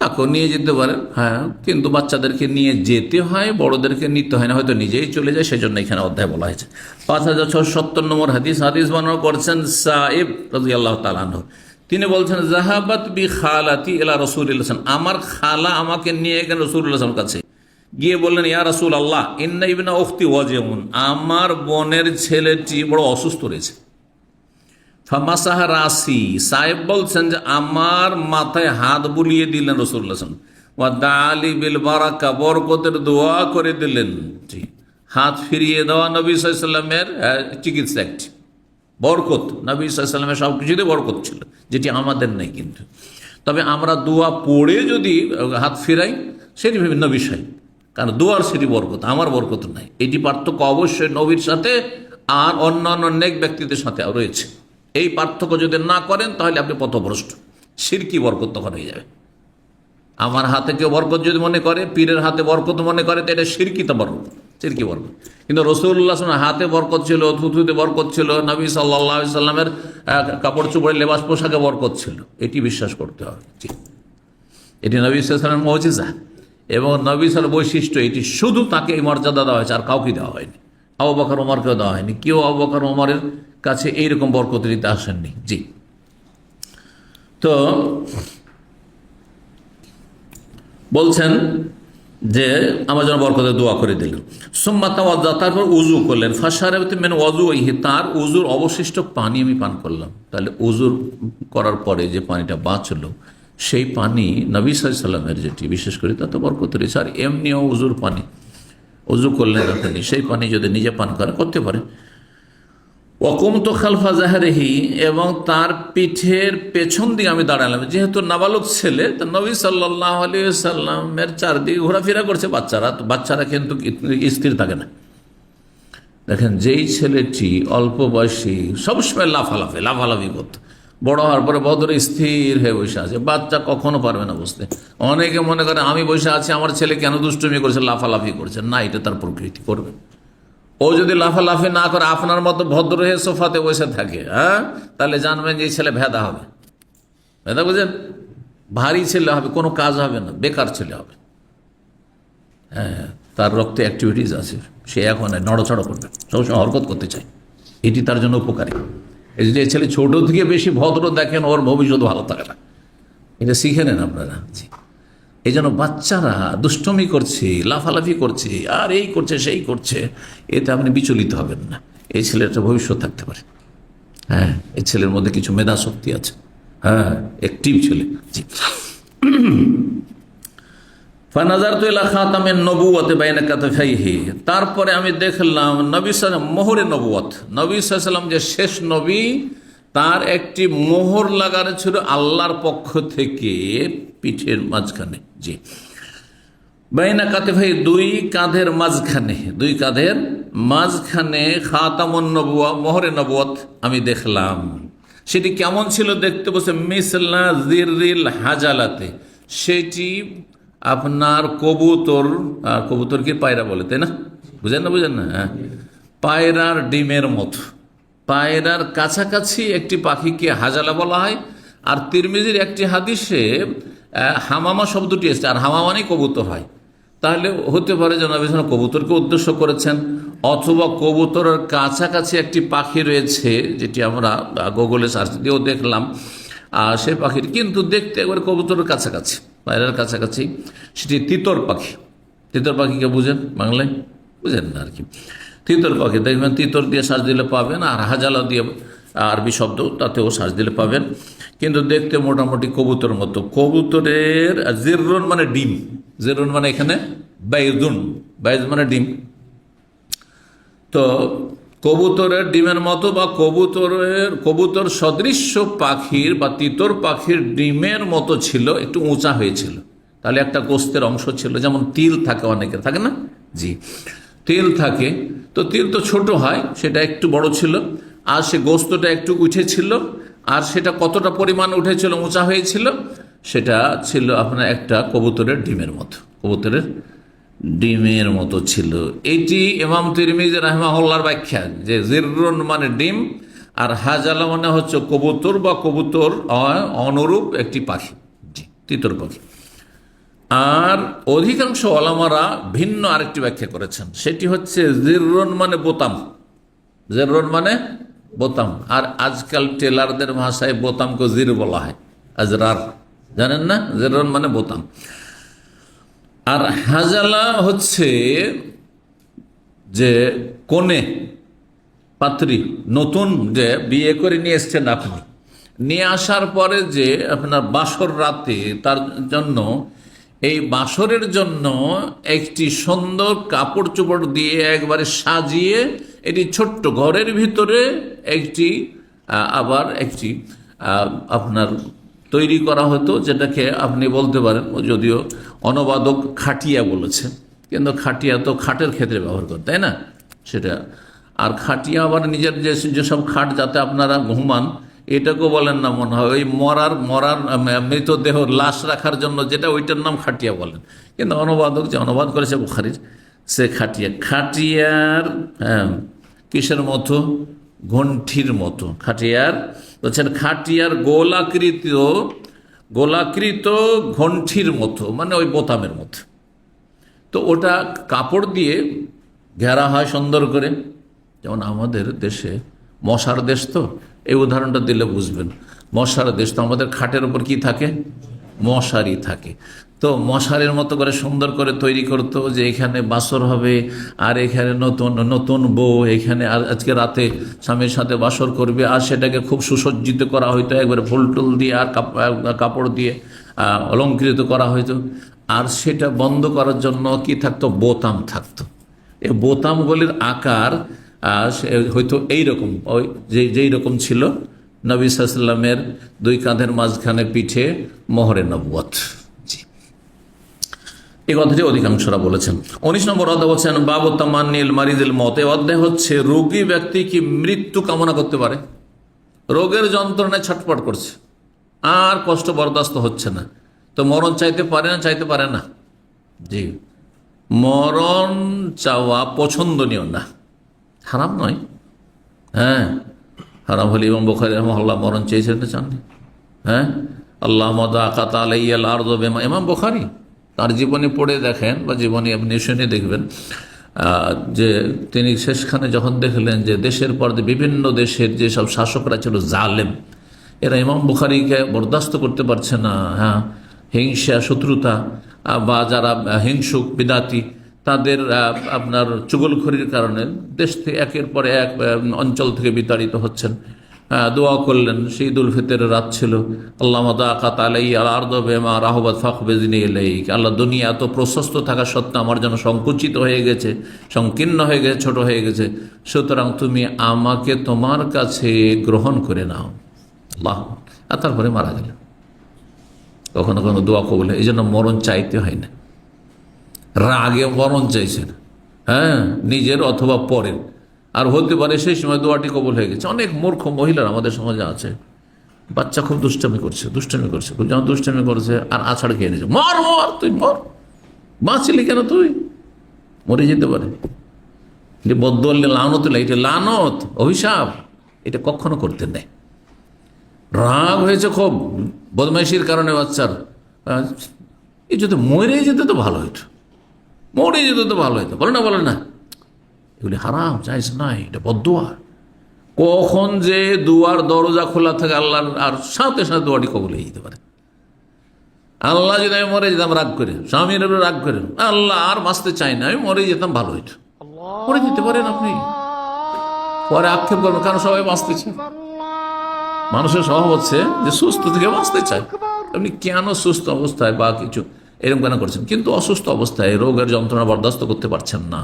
তাকেও নিয়ে যেতে পারেন। হ্যাঁ, কিন্তু বাচ্চাদেরকে নিয়ে যেতে হয়, বড়দেরকে নিতে হয় না, হয়তো নিজেই চলে যায়, সেজন্য এখানে অধ্যায় বলা হয়েছে। 5670 নম্বর হাদিস বর্ণনা করছেন সাইব রাদিয়াল্লাহু তাআলা আনহু। তিনি বলছেন, জাহাবাত বি খালাতি ইলা রাসূলিল্লাহ, আমার খালা আমাকে নিয়ে গেলেন রাসূলুল্লাহ কাছে, গিয়ে বললেন, ইয়া রাসূলুল্লাহ ইন্না ইবনা উখতি ওয়াজিউন, আমার বোনের ছেলেটি বড় অসুস্থ রয়েছে। ফামাসাহা রাসি, সাহেব বলছেন যে আমার মাথায় হাত বুলিয়ে দিলেন রাসূলুল্লাহ ওয়া দালি বিল বারাকা, বরকতের দোয়া করে দিলেন। জি, হাত ফিরিয়ে দেওয়া নবী সাল্লাল্লাহু আলাইহি ওয়াসাল্লামের চিকিৎসা একটি বরকত। নবী সাল্লাল্লাহু আলাইহি ওয়াসাল্লামের সব কিছুতে বরকত ছিল, যেটি আমাদের নেই। কিন্তু তবে আমরা দোয়া পড়ে যদি হাত ফিরাই সেটি বিভিন্ন বিষয়, কারণ দোয়ার সেটি বরকত, আমার বরকত নাই। এটি পার্থক্য অবশ্যই নবীর সাথে আর অন্যান্য নেক ব্যক্তিদের সাথে রয়েছে। এই পার্থক্য যদি না করেন তাহলে আপনি পথভ্রষ্ট, শিরকি বরকত তখন হয়ে যাবে। আমার হাতে কেউ বরকত যদি মনে করে, পীরের হাতে বরকত মনে করে, তো এটা শিরকিতে বরকত, শিরকি বরকত। কিন্তু রাসূলুল্লাহ হাতে বরকত ছিল, থুথুতে বরকত ছিল, নবী সাল্লাল্লাহু আলাইহি সাল্লামের কাপড় চোপড়ের লেবাস পোশাকে বরকত ছিল, এটি বিশ্বাস করতে হবে। এটি নবী সাল্লাল্লাহু আলাইহি সাল্লামের মুজিজা এবং নবী সাল্লাল্লাহু বৈশিষ্ট্য। এটি শুধু তাকে এই মর্যাদা দেওয়া হয়েছে, আর কাউকে দেওয়া হয়নি। আবু বকর ওমরকেও দেওয়া হয়নি, কেউ আবু বকর ওমরের কাছে এইরকম বরকত নিতে আসেননি। জি, তো বলছেন যে আমার জন্য বরকতের দোয়া করে দিলেন। সুম্মা তাওয়াজ্জা, তারপর উজু করলেন। ফাশারাবতু মিন ওযুইহি, তার উজুর অবশিষ্ট পানি আমি পান করলাম। তাহলে উজুর করার পরে যে পানিটা বাঁচলো, সেই পানি নবী সাল্লাল্লাহু আলাইহি ওয়াসাল্লামের যেটি বিশেষ করে তাতে বরকত রয়েছে। আর এমনিও উজুর পানি, উজু করলেন আপনি, সেই পানি যদি নিজে পান করতে পারে। ওয়াকুমতু খালফা জাহরিহি, এবং তার পিঠের পেছন দিকে আমি দাঁড়ালাম। যেহেতু নাবালক ছেলে, তো নবী সাল্লাল্লাহু আলাইহি ওয়াসাল্লামের চারদিকে ঘোরাফেরা করছে বাচ্চারা কিন্তু স্থির থাকে না। দেখেন, যেই ছেলেটি অল্প বয়সী সবসময় লাফালাফি করত, বড় হওয়ার পরে বদরে স্থির হয়ে বসে আছে। বাচ্চা কখনো পারবে না বুঝতে। অনেকে মনে করে আমি বসে আছি, আমার ছেলে কেন দুষ্টুমি করছে, লাফালাফি করছে। না, এটা তার প্রকৃতি, করবে। ও যদি লাফালাফি না করে আপনার মতো ভদ্র হয়ে সোফাতে বসে থাকে, হ্যাঁ, তাহলে জানবেন যে এই ছেলে ভেদা হবে। ভেদা বুঝেন, ভারী ছেলে হবে, কোনো কাজ হবে না, বেকার ছেলে হবে। হ্যাঁ, তার রক্তে অ্যাক্টিভিটিস আছে, সে এখন নড়াচড়া করবে, সবসময় হরকত করতে চায়, এটি তার জন্য উপকারী। এই যে ছেলে ছোট থেকে বেশি ভদ্র দেখেন, ওর ভবিষ্যৎ ভালো থাকে না, এটা শিখে নেন আপনারা। এই জন্য বাচ্চারা দুষ্টমি করছে, লাফালাফি করছে, আর এই করছে সেই করছে, এতে আপনি বিচলিত হবেন না। এই ছেলেটা ভবিষ্যৎ থাকতে পারে। হ্যাঁ, এই ছেলের মধ্যে কিছু মেধা শক্তি আছে। হ্যাঁ, অ্যাক্টিভ ছেলে। জি, ফানাজারতু ইলা খাতামিন নবুওয়াতি বাইনা কাতাফাইহি, তারপরে আমি দেখলাম নবী সাল্লাল্লাহু মোহরে নবুয়ত, নবী সাল্লাল্লাহু যে শেষ নবী, তার একটি মোহর লাগানো ছিল আল্লাহর পক্ষ থেকে পিঠের মাঝখানে। জি, বাইনা কাতিফাই, দুই কাঁধের মাঝখানে, দুই কাঁধের মাঝখানে খাতামুন নবুয়া, মোহরে নবুয়ত আমি দেখলাম। সেটি কেমন ছিল দেখতে? বসে মিসলা জিরিল হাজালাতে, সেটি আপনার কবুতর, কবুতর কি পায়রা বলে তাই না, বুঝেন না? বুঝেন না? হ্যাঁ, পায়রার ডিমের মতো, পায়রার কাছাকাছি একটি পাখিকে হাজালা বলা হয়। আর তিরমিজির একটি হাদিসে হামামা শব্দটি এসেছে, আর হামামা মানে কবুতর হয়। তাহলে হতে পারে যে নবী সাল্লাল্লাহু আলাইহি ওয়াসাল্লাম কবুতরকে উদ্দেশ্য করেছেন, অথবা কবুতরের কাছাকাছি একটি পাখি রয়েছে, যেটি আমরা গুগলে সার্চ দিয়েও দেখলাম। আর সেই পাখির কিন্তু দেখতে একবার কবুতরের কাছাকাছি, পায়রার কাছাকাছি। সেটি তিতর পাখি। তিতর পাখিকে বুঝেন বাংলায়? বুঝেন না আর কি। তিতর পাখি দেখবেন, তিতর দিয়ে সার্চ দিলে পাবেন, আর হাজালা দিয়ে আরবি শব্দ, তাতেও সার্চ দিলে পাবেন। কিন্তু দেখতে মোটামুটি কবুতর মতো। কবুতরের জিররুন মানে ডিম, জিররুন মানে এখানে বাইদুন, বাইদ মানে ডিম। তো কবুতরের ডিমের মতো বা কবুতর সদৃশ্য পাখির বা তিতর পাখির ডিমের মতো ছিল, একটু উঁচা হয়েছিল। তাহলে একটা গোস্তের অংশ ছিল, যেমন তিল থাকে, অনেকের থাকে না, জি তিল থাকে। তো তিল তো ছোট হয়, সেটা একটু বড় ছিল, আর সে গোস্তটা একটু উঠেছিল। আর সেটা কতটা পরিমাণ উঠেছিল, উঁচা হয়েছিল, সেটা ছিল আপনার একটা কবুতরের ডিমের মতো, কবুতরের ডিমের মতো ছিল। এটি ইমাম তিরমিজি রাহিমাহুল্লাহর ব্যাখ্যা, যে জিররুন মানে ডিম, আর হাজালা মানে হচ্ছে কবুতর বা কবুতর অনুরূপ একটি পাখি, জি তিতর পাখি। আর অধিকাংশ ওলামারা ভিন্ন আরেকটি ব্যাখ্যা করেছেন, সেটি হচ্ছে জিররুন মানে বোতাম, জিররুন মানে বোতাম। আর আজকাল টেলারদের ভাষায় বোতামকে জির বলা হয়, আজরার, জানেন না? জিররুন মানে বোতাম। আর হাজালা হচ্ছে যে কনে, পাত্রী, নতুন যে বিয়ে করে নিয়ে এসছেন আপনি, নিয়ে আসার পরে যে আপনার বাসর রাতে তার জন্য, এই বাসরের জন্য একটি সুন্দর কাপড় চোপড় দিয়ে একবারে সাজিয়ে এটি ছোট্ট ঘরের ভিতরে একটি আবার একটি আপনার তৈরি করা হতো, যেটাকে আপনি বলতে পারেন, যদিও অনুবাদক খাটিয়া বলেছে, কিন্তু খাটিয়া তো খাটের ক্ষেত্রে ব্যবহার করে, তাই না? সেটা আর খাটিয়া আবার নিজের যেসব খাট যাতে আপনারা ঘুমান, এটাকেও বলেন না মনে হয়, ওই মরার মৃতদেহ লাশ রাখার জন্য যেটা, ওইটার নাম খাটিয়া বলেন। কিন্তু অনুবাদক যে অনুবাদ করেছে বুখারীর, সে খাটিয়া, খাটিয়ার কিসের মতো? ঘণ্টির মতো। খাটিয়ার বলছেন, খাটিয়ার গোলাকৃত ঘণ্টির মতো, মানে ওই বোতামের মতো। তো ওটা কাপড় দিয়ে ঘেরা হয় সুন্দর করে। যেমন আমাদের দেশে মশার দেশ, তো এই উদাহরণটা দিলে বুঝবেন। মশার দেশ, তো আমাদের খাটের উপর কি থাকে? মশারি থাকে। তো মশারির মতো করে সুন্দর করে তৈরি করতো, যে এখানে বাসর হবে, আর এখানে নতুন নতুন বউ এখানে আজকে রাতে স্বামীর সাথে বাসর করবে, আর সেটাকে খুব সুসজ্জিত করা হইতো, একবারে ফুল টুল দিয়ে আর কাপড় দিয়ে অলঙ্কৃত করা হইতো। আর সেটা বন্ধ করার জন্য কি থাকতো? বোতাম থাকতো। এই বোতামগুলির আকার হয়তো এইরকম, ওই যেই রকম ছিল নবী সাল্লাল্লাহু আলাইহি ওয়াসাল্লামের দুই কাঁধের মাঝখানে পিঠে মোহরে নবুয়ত। এই কথাটি অধিকাংশরা বলেছেন। 19 নম্বর অধ্যায় বলছেন বাবু তামান্নিল মারিদিল মত। এই অধ্যায় হচ্ছে রোগী ব্যক্তি কি মৃত্যু কামনা করতে পারে? রোগের যন্ত্রণায় ছটফট করছে, আর কষ্ট বরদাস্ত হচ্ছে না, তো মরণ চাইতে পারে না? চাইতে পারে না, জি। মরণ চাওয়া পছন্দনীয় না, হারাম নয়। হ্যাঁ, হারাম হলে ইমাম বুখারী রাহিমাহুল্লাহ মরণ চেয়েছেন না, চাননি? হ্যাঁ, আল্লাহ আকাত আলাইয়াল আরদ বিমা, ইমাম বুখারী তার জীবনী পড়ে দেখেন, বা জীবনী আপনি শুনে দেখবেন, যে তিনি শেষখানে যখন দেখলেন যে দেশের পর বিভিন্ন দেশের যেসব শাসকরা ছিল জালেম, এরা ইমাম বুখারীকে বরদাস্ত করতে পারছে না। হ্যাঁ, হিংসা, শত্রুতা, বা যারা হিংসুক বিদাতি, তাদের আপনার চুগলখড়ির কারণে দেশ থেকে একের পর এক অঞ্চল থেকে বিতাড়িত হচ্ছেন। দোয়া করলেন, সেই ঈদ উল ফিতরের রাত ছিল, আল্লাহ আল্লাহ দুনিয়া এত প্রশস্ত থাকা সত্ত্বেও আমার যেন সংকুচিত হয়ে গেছে, সংকীর্ণ হয়ে গেছে, ছোট হয়ে গেছে, সুতরাং তুমি আমাকে তোমার কাছে গ্রহণ করে নাও আল্লাহ। আর তারপরে মারা গেল। কখনো কখনো দোয়া কবুল হয়, এই জন্য মরণ চাইতে হয় না। রাগে মরণ চাইছেন, হ্যাঁ, নিজের অথবা পরের। আর হতে পারে সেই সময় দোয়াটি কবুল হয়ে গেছে। অনেক মূর্খ মহিলার আমাদের সমাজে আছে, বাচ্চা খুব দুষ্টামি করছে খুব যেমন দুষ্টামি করছে, আর আছাড় খেয়ে নিয়েছে, মর মর, তুই মর, বাঁচলি কেন, তুই মরে যেতে পারে। যে বদল লানত, এটা লানত, অভিশাপ, এটা কখনো করতে নেই। রাগ হয়েছে খুব বদমাইশির কারণে বাচ্চার, এই যদি মরে যেতে তো ভালো হইতো, মরে যেতে তো ভালো হইতো, বলে না এগুলি হারাম, জায়েজ নাই, এটা বদদুয়া। কখন যে দুয়ার দরজা খোলা থাকে আল্লাহর, আর সাথে সাথে দোয়াটি কবুল হয়ে যেতে পারে। আল্লাহ যদি আমি মরে যেতাম রাগ করে, স্বামীর রাগ করে, আল্লাহ আর বাঁচতে চাই না, আমি মরে যেতাম ভালো হইতো, মরে যেতে পারেন আপনি। পরে আক্ষেপ করবেন কারণ সবাই বাঁচতে চায়, মানুষের স্বভাব হচ্ছে যে সুস্থ থেকে বাঁচতে চায়। আপনি কেন সুস্থ অবস্থায় বা কিছু এরকম কেন করছেন, কিন্তু অসুস্থ অবস্থায় রোগের যন্ত্রণা বরদাস্ত করতে পারছেন না,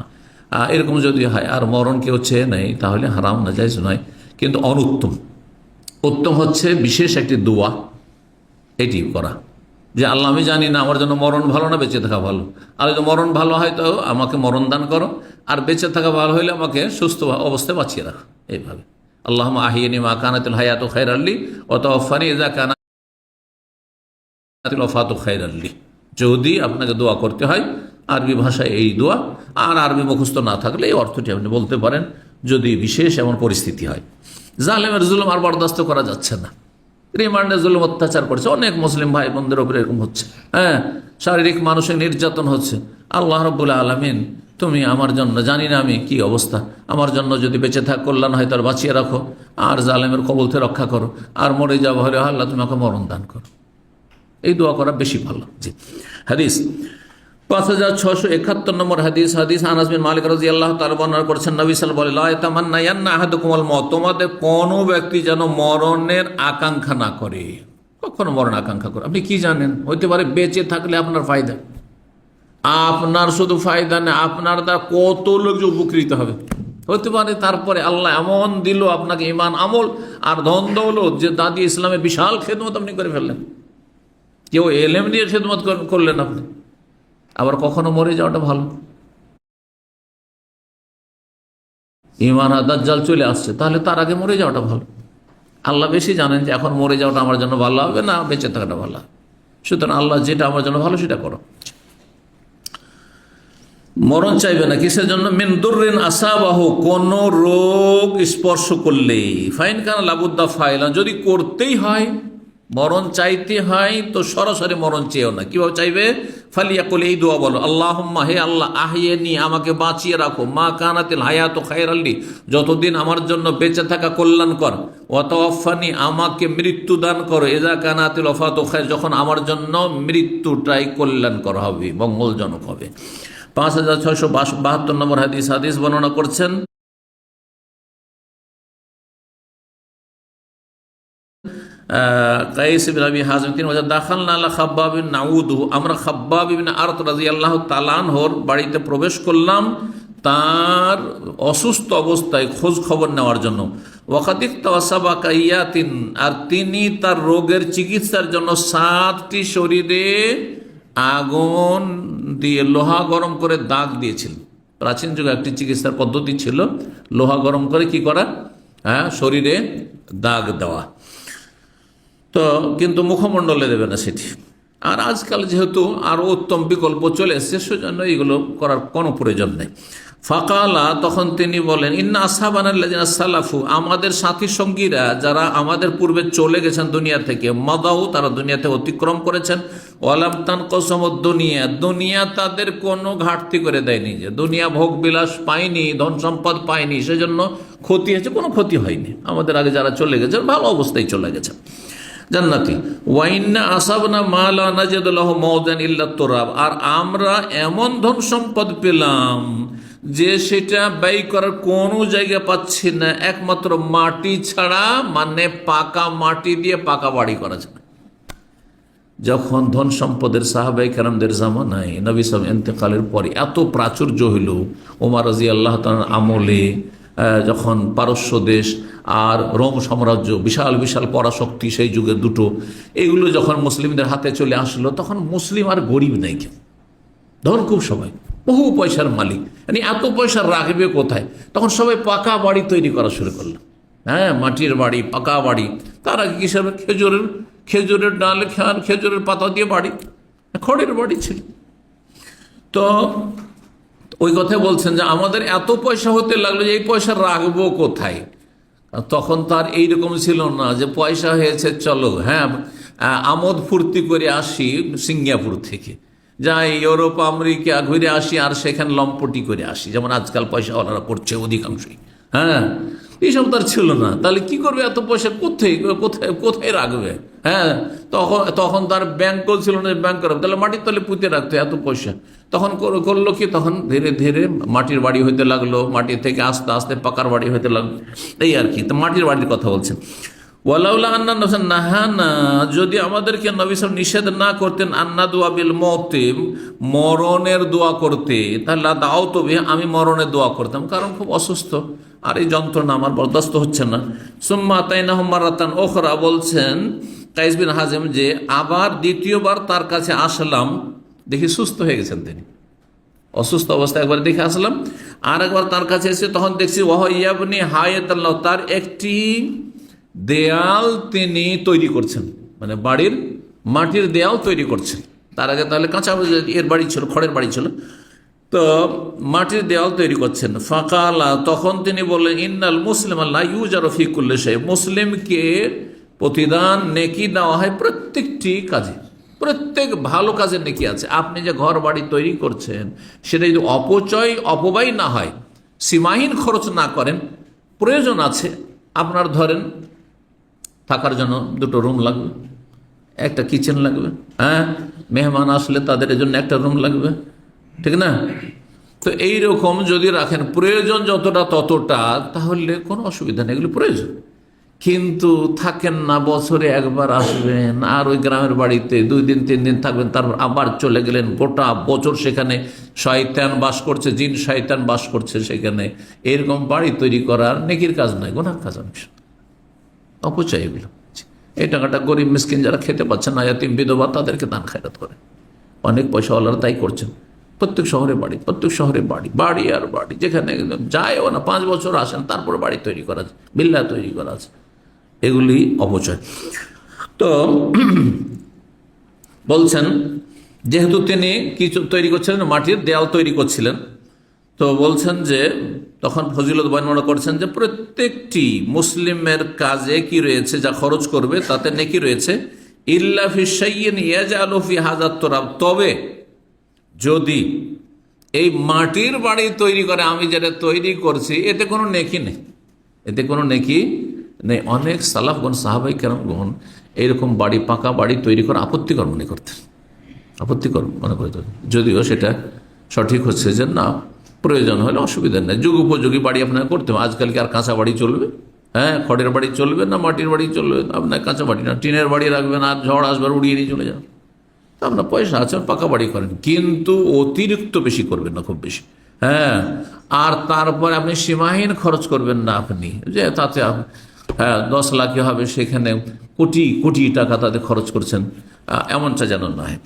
এরকম যদি হয় আর মরণ কেউ চেয়ে নেই, তাহলে হারাম না, জায়েজ নয়, কিন্তু অনুত্তম। উত্তম হচ্ছে বিশেষ একটি দোয়া এটি করা, যে আল্লাহ আমি জানি না আমার জন্য মরণ ভালো না বেঁচে থাকা ভালো, আর যদি মরণ ভালো হয় তো আমাকে মরণ দান করো, আর বেঁচে থাকা ভালো হইলে আমাকে সুস্থ অবস্থায় বাঁচিয়ে রাখো। এইভাবে আল্লাহুম্মা আহিয়ানি মা কানাতুল হায়াতু খায়রাল লি ওয়া তাওয়াফানি ইযা কানাতুল ওয়াফাতু খায়রাল লি। যদি আপনাকে দোয়া করতে হয় আরবি ভাষায় এই দোয়া, আর আরবি মুখস্থ না থাকলে এই অর্থটি আপনি বলতে পারেন, যদি বিশেষ এমন পরিস্থিতি হয়। জালেমের জুলুম আর বরদাস্ত করা যাচ্ছে না, রিমান্ডে জুলুম অত্যাচার করছে, অনেক মুসলিম ভাই বোনদের উপরে এরকম হচ্ছে, হ্যাঁ, শারীরিক মানসিক নির্যাতন হচ্ছে। আল্লাহ রাব্বুল আলামিন, তুমি আমার জন্য, জানি না আমি কি অবস্থা, আমার জন্য যদি বেঁচে থাক কল্যাণ হয় তার বাঁচিয়ে রাখো, আর জালেমের কবল থেকে রক্ষা করো, আর মরে যাওয়া হলে আল্লাহ তুমি আমাকে মরণ দান করো। এই দোয়া করা বেশি ভালো। জি, হাদিস 5671 নম্বর হাদিস আনাস বিন মালিক রাদিয়াল্লাহু তাআলা বর্ণনা করেছেন, নবী সাল্লাল্লাহু আলাইহি ওয়াসাল্লাম বলেন, লা ইয়াতামান্নায়ান্না আহাদুকুমুল মউত, তোমাদের কোনো ব্যক্তি যেন মরণের আকাঙ্ক্ষা না করে। কখনো মরণ আকাঙ্ক্ষা করে, আপনি কি জানেন, হইতে পারে বেঁচে থাকলে আপনার ফায়দা, আপনার শুধু ফায়দা না, আপনার দ্বারা কত লোক যে উপকৃত হবে হতে পারে। তারপরে আল্লাহ এমন দিল আপনাকে ঈমান, আমল আর ধন দৌলত, যে দাদি ইসলামের বিশাল খেদমত আপনি করে ফেললেন, কেউ এলেম দিয়ে খেদমত করলেন আপনি। আবার কখনো মরে যাওয়াটা ভালো, ঈমান আর দাজ্জাল চলে আসছে, তাহলে তার আগে মরে যাওয়াটা ভালো। আল্লাহ বেশি জানেন যে এখন মরে যাওয়াটা আমার জন্য ভালো হবে না বেঁচে থাকাটা ভালো হবে, সুতরাং আল্লাহ যেটা আমার জন্য ভালো সেটা করো। মরণ চাইবে না কিসের জন্য, মিন দুররিন আসাবাহু, কোন রোগ স্পর্শ করলে, ফাইন কানা লাবুদ্দা ফাইলান, যদি করতেই হয়, মরণ চাইতে হয়, তো সরাসরি মরণ চেয়েও না। কিভাবে চাইবে, ফালিয়াকুল, এই দোয়া বলো, আল্লাহুম্মা, হে আল্লাহ, আহিয়ানি, আমাকে বাঁচিয়ে রাখো, মা কানাতিল হায়াতু খায়রাল লি, যতদিন আমার জন্য বেঁচে থাকা কল্যাণকর, ওয়া তাওয়াফানি, আমাকে মৃত্যু দান করো, ইযা কানাতিল ওয়াফাতু খায়র, যখন আমার জন্য মৃত্যুটাই কল্যাণকর হবে, মঙ্গলজনক হবে। 5672 নম্বর হাদিস বর্ণনা করছেন কাইস বিন আবি হাজিম, তিনি বলেন, দাখালনা আলা খাব্বাব বিন নাউদু, আমরা খাব্বাব বিন আরত রাদিয়াল্লাহু তাআলা আনহুর বাড়িতে প্রবেশ করলাম তার অসুস্থ অবস্থায় খোঁজ খবর নেওয়ার জন্য। ওয়াকাতিক তাওয়াসাবা কাইয়াতিন, আর তিনি তার রোগের চিকিৎসার জন্য 7টি শরীরে আগুন দিয়ে লোহা গরম করে দাগ দিয়েছিলেন। প্রাচীন যুগে একটি চিকিৎসার পদ্ধতি ছিল লোহা গরম করে কি করা, হ্যাঁ, শরীরে দাগ দেওয়া। তো কিন্তু মুখমণ্ডলে দেবে না সেটি। আর আজকাল যেহেতু আরও উত্তম বিকল্প চলে এসছে, সেজন্য এগুলো করার কোনো প্রয়োজন নেই। ফাকালা, তখন তিনি বলেন, ইন্না আসহাবানাল্লাযিনা সালাফু, আমাদের সাথী সঙ্গীরা যারা আমাদের পূর্বে চলে গেছেন দুনিয়া থেকে, মাদাউ, তারা দুনিয়াতে অতিক্রম করেছেন, ওয়ালাম তানকাসমুদ দুনিয়া, দুনিয়া তাদের কোনো ঘাটতি করে দেয়নি, যে দুনিয়া ভোগ বিলাস পায়নি, ধন সম্পদ পায়নি, সেজন্য ক্ষতি হয়েছে, কোনো ক্ষতি হয়নি। আমাদের আগে যারা চলে গেছেন ভালো অবস্থায় চলে গেছেন, জান্নাতি। ওয়াইন্না আসাবনা মা লা নাজিদু লাহু মাওদান ইল্লা তুরাব, আর আমরা এমন ধন সম্পদ পেলাম যে সেটা ব্যয় করার কোনো জায়গা পাচ্ছি না, একমাত্র মাটি ছাড়া, মানে পাকা মাটি দিয়ে পাকা বাড়ি করা যায়। যখন ধন সম্পদের সাহাবায়ে কেরামদের জামানায় নবী সাল্লাল্লাহু আলাইহি ইন্তেকালের পরে এত প্রাচুর্য হইল, ওমর রাদিয়াল্লাহু তাআলার আমলে, যখন পারস্য দেশ আর রোম সাম্রাজ্য, বিশাল বিশাল পরাশক্তি সেই যুগের দুটো, এগুলো যখন মুসলিমদের হাতে চলে আসলো, তখন মুসলিম আর গরিব নাই, কেউ ধন খুব সবাই। বহু পয়সার মালিক, মানে এত পয়সা রাখবে কোথায়? তখন সবাই পাকা বাড়ি তৈরি করা শুরু করলো। হ্যাঁ, মাটির বাড়ি, পাকা বাড়ি। তার আগে কিসের? খেজুরের ডাল, খেজুরের পাতা দিয়ে বাড়ি, খড়ের বাড়ি ছিল। তো ওই কথা বলছেন যে আমাদের এত পয়সা হতে লাগলো যে এই পয়সা রাখবো কোথায়? তখন তার এইরকম ছিল না যে পয়সা হয়েছে চলো হ্যাঁ আমোদ ফুর্তি করে আসি সিঙ্গাপুর থেকে, যাই ইউরোপ আমেরিকা ঘুরে আসি আর সেখানে লম্পটি করে আসি, যেমন আজকাল পয়সাওয়ালারা করছে অধিকাংশই। হ্যাঁ, এইসব তার ছিল না। তাহলে কি করবে? এত পয়সা কোথায় কোথায় কোথায় রাখবে? হ্যাঁ, তখন তার ব্যাংক ছিল না, ব্যাংক করবে, তাহলে মাটির তলে পুঁতে রাখতো এত পয়সা। তখন করলো কি? তখন ধীরে ধীরে মাটির বাড়ি হইতে লাগলো, মাটি থেকে আস্তে আস্তে পাকার বাড়ি হইতে লাগলো, এই আর কি। তো মাটির বাড়ির কথা বলছেন। ওয়ালাউলা আন্না নবী নাহানা, যদি আমাদেরকে নবী সাহেব নিষেধ না করতেন আন্না দোয়া বিল মওতে, মরণের দোয়া করতে, তাহলে দাও তবে আমি মরণের দোয়া করতাম, কারণ খুব অসুস্থ আর এই যন্ত্রণা আমার বরদাস্ত হচ্ছে না। সুম্মা তাইনাহুম মারাতান ওখরা, বলছেন কাইস বিন হাজেম যে আবার দ্বিতীয়বার তার কাছে আসলাম, দেখি সুস্থ হয়ে গেছেন তিনি, অসুস্থ অবস্থায় একবার দেখে আসলাম, আর একবার তার কাছে এসে তখন দেখছি ওয়াহইয়াবনি হায়াতাল্লাহ, তার একটি দেয়াল তিনি তৈরি করছেন, মানে বাড়ির মাটির দেয়াল তৈরি করছেন। তার আগে তাহলে কাঁচা এর বাড়ি ছিল, খড়ের বাড়ি ছিল, তো মাটির দেওয়াল তৈরি করছেন। ফাকালা, তখন তিনি বললেন ইন্নাল মুসলিম আল্লাহ ইউজারু ফি কুল্লি শাই, মুসলিমকে প্রতিদান নেকি দেওয়া হয় প্রত্যেকটি কাজে, প্রত্যেক ভালো কাজের নেকি আছে। আপনি যে ঘর বাড়ি তৈরি করছেন সেটা যদি অপব্যয় না হয়, সীমাহীন খরচ না করেন, প্রয়োজন আছে আপনার, ধরেন থাকার জন্য দুটো রুম লাগবে, একটা কিচেন লাগবে, হ্যাঁ মেহমান আসলে তাদের জন্য একটা রুম লাগবে, ঠিক না? তো এইরকম যদি রাখেন প্রয়োজন যতটা ততটা, তাহলে কোনো অসুবিধা নেই, এগুলো প্রয়োজন। কিন্তু থাকেন না, বছরে একবার আসবেন আর ওই গ্রামের বাড়িতে 2 দিন 3 দিন থাকবেন, তারপর আবার চলে গেলেন, গোটা বছর সেখানে শয়তান বাস করছে, জিন শয়তান বাস করছে সেখানে, এরকম বাড়ি তৈরি করার নেকির কাজ নয়, গুনার কাজ, অনেক অপচয় এগুলো। এই টাকাটা গরিব মিসকিন যারা খেতে পাচ্ছেন না, ইয়াতিম বিধবা, তাদেরকে দান খায়রাত করে। অনেক পয়সাওয়ালারা তাই করছেন, প্রত্যেক শহরে বাড়ি, প্রত্যেক শহরে বাড়ি, বাড়ি আর বাড়ি, যেখানে যায়ও না 5 বছর আসেন তারপরে বাড়ি তৈরি করা আছে, বিল্লা তৈরি করা আছে, এগুলি অপচয়। তো বলছেন যেহেতু তিনি কিছু তৈরি করছিলেন, মাটির দেয়াল তৈরি করছিলেন, তো বলছেন যে তখন ফজিলত বর্ণনা করছেন যে প্রত্যেকটি মুসলিমের কাজে কি রয়েছে, যা খরচ করবে তাতে নেকি রয়েছে, ইল্লা ফি শাইইন ইয়াজআলু ফি হাযাত তুরাব, তবে যদি এই মাটির বাড়ি তৈরি করে, আমি যেটা তৈরি করছি, এতে কোনো নেকি নেই, এতে কোনো নেকি নেই। অনেক সালাফগণ, সাহাবাই কেরামগণ এইরকম বাড়ি, পাকা বাড়ি তৈরি করে আপত্তিকর মনে করতেন, আপত্তিকর মনে করতেন, যদিও সেটা সঠিক হচ্ছে যে না, প্রয়োজন হলে অসুবিধা নেই, যুগ উপযোগী বাড়ি আপনাকে করতে হবে। আজকাল কি আর কাঁচা বাড়ি চলবে? হ্যাঁ, খড়ের বাড়ি চলবে না মাটির বাড়ি চলবে? আপনার কাঁচা বাড়ি না, টিনের বাড়ি রাখবেন, আর ঝড় আসবার উড়িয়ে নিয়ে চলে যান। আপনার পয়সা আছে, পাকা বাড়ি করেন, কিন্তু অতিরিক্ত বেশি করবেন না, খুব বেশি। হ্যাঁ, আর তারপরে আপনি সীমাহীন খরচ করবেন না, আপনি যে তাতে হ্যাঁ 10 লাখই হবে, সেখানে কোটি কোটি টাকা তাতে খরচ করছেন, এমনটা যেন না হয়।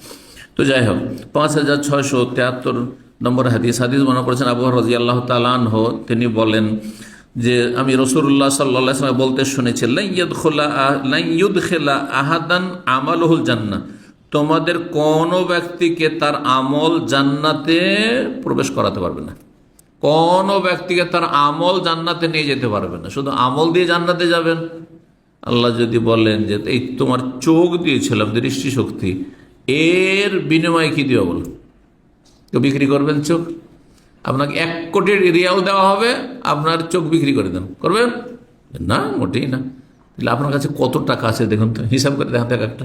তো যাই হোক, 5673 নম্বর হাদিস মনে করেছেন আবু হুরায়রা রাদিয়াল্লাহু তাআলা আনহু, তিনি বলেন যে আমি রাসূলুল্লাহ সাল্লাল্লাহু আলাইহি ওয়াসাল্লাম বলতে শুনেছি, লা ইউদখিলা আহাদান আমালুহুল জান্নাহ, তোমাদের কোন ব্যক্তিকে তার আমল জান্নাতে প্রবেশ করাতে পারবে না, কোন ব্যক্তিকে তার আমল জান্নাতে নিয়ে যেতে পারবে না। শুধু আমল দিয়ে জান্নাতে যাবেন? আল্লাহ যদি বলেন যে এই তোমার চোখ দিয়েছিলাম, দৃষ্টিশক্তি, এর বিনিময়ে কি দিও বলো? তো বিক্রি করবেন চোখ? আপনাকে 1 কোটি রিয়াল দেওয়া হবে, আপনার চোখ বিক্রি করে দেন, করবেন না? মোটেই না। তাহলে আপনার কাছে কত টাকা আছে দেখুন তো, হিসাব করে দেখাতে একটা।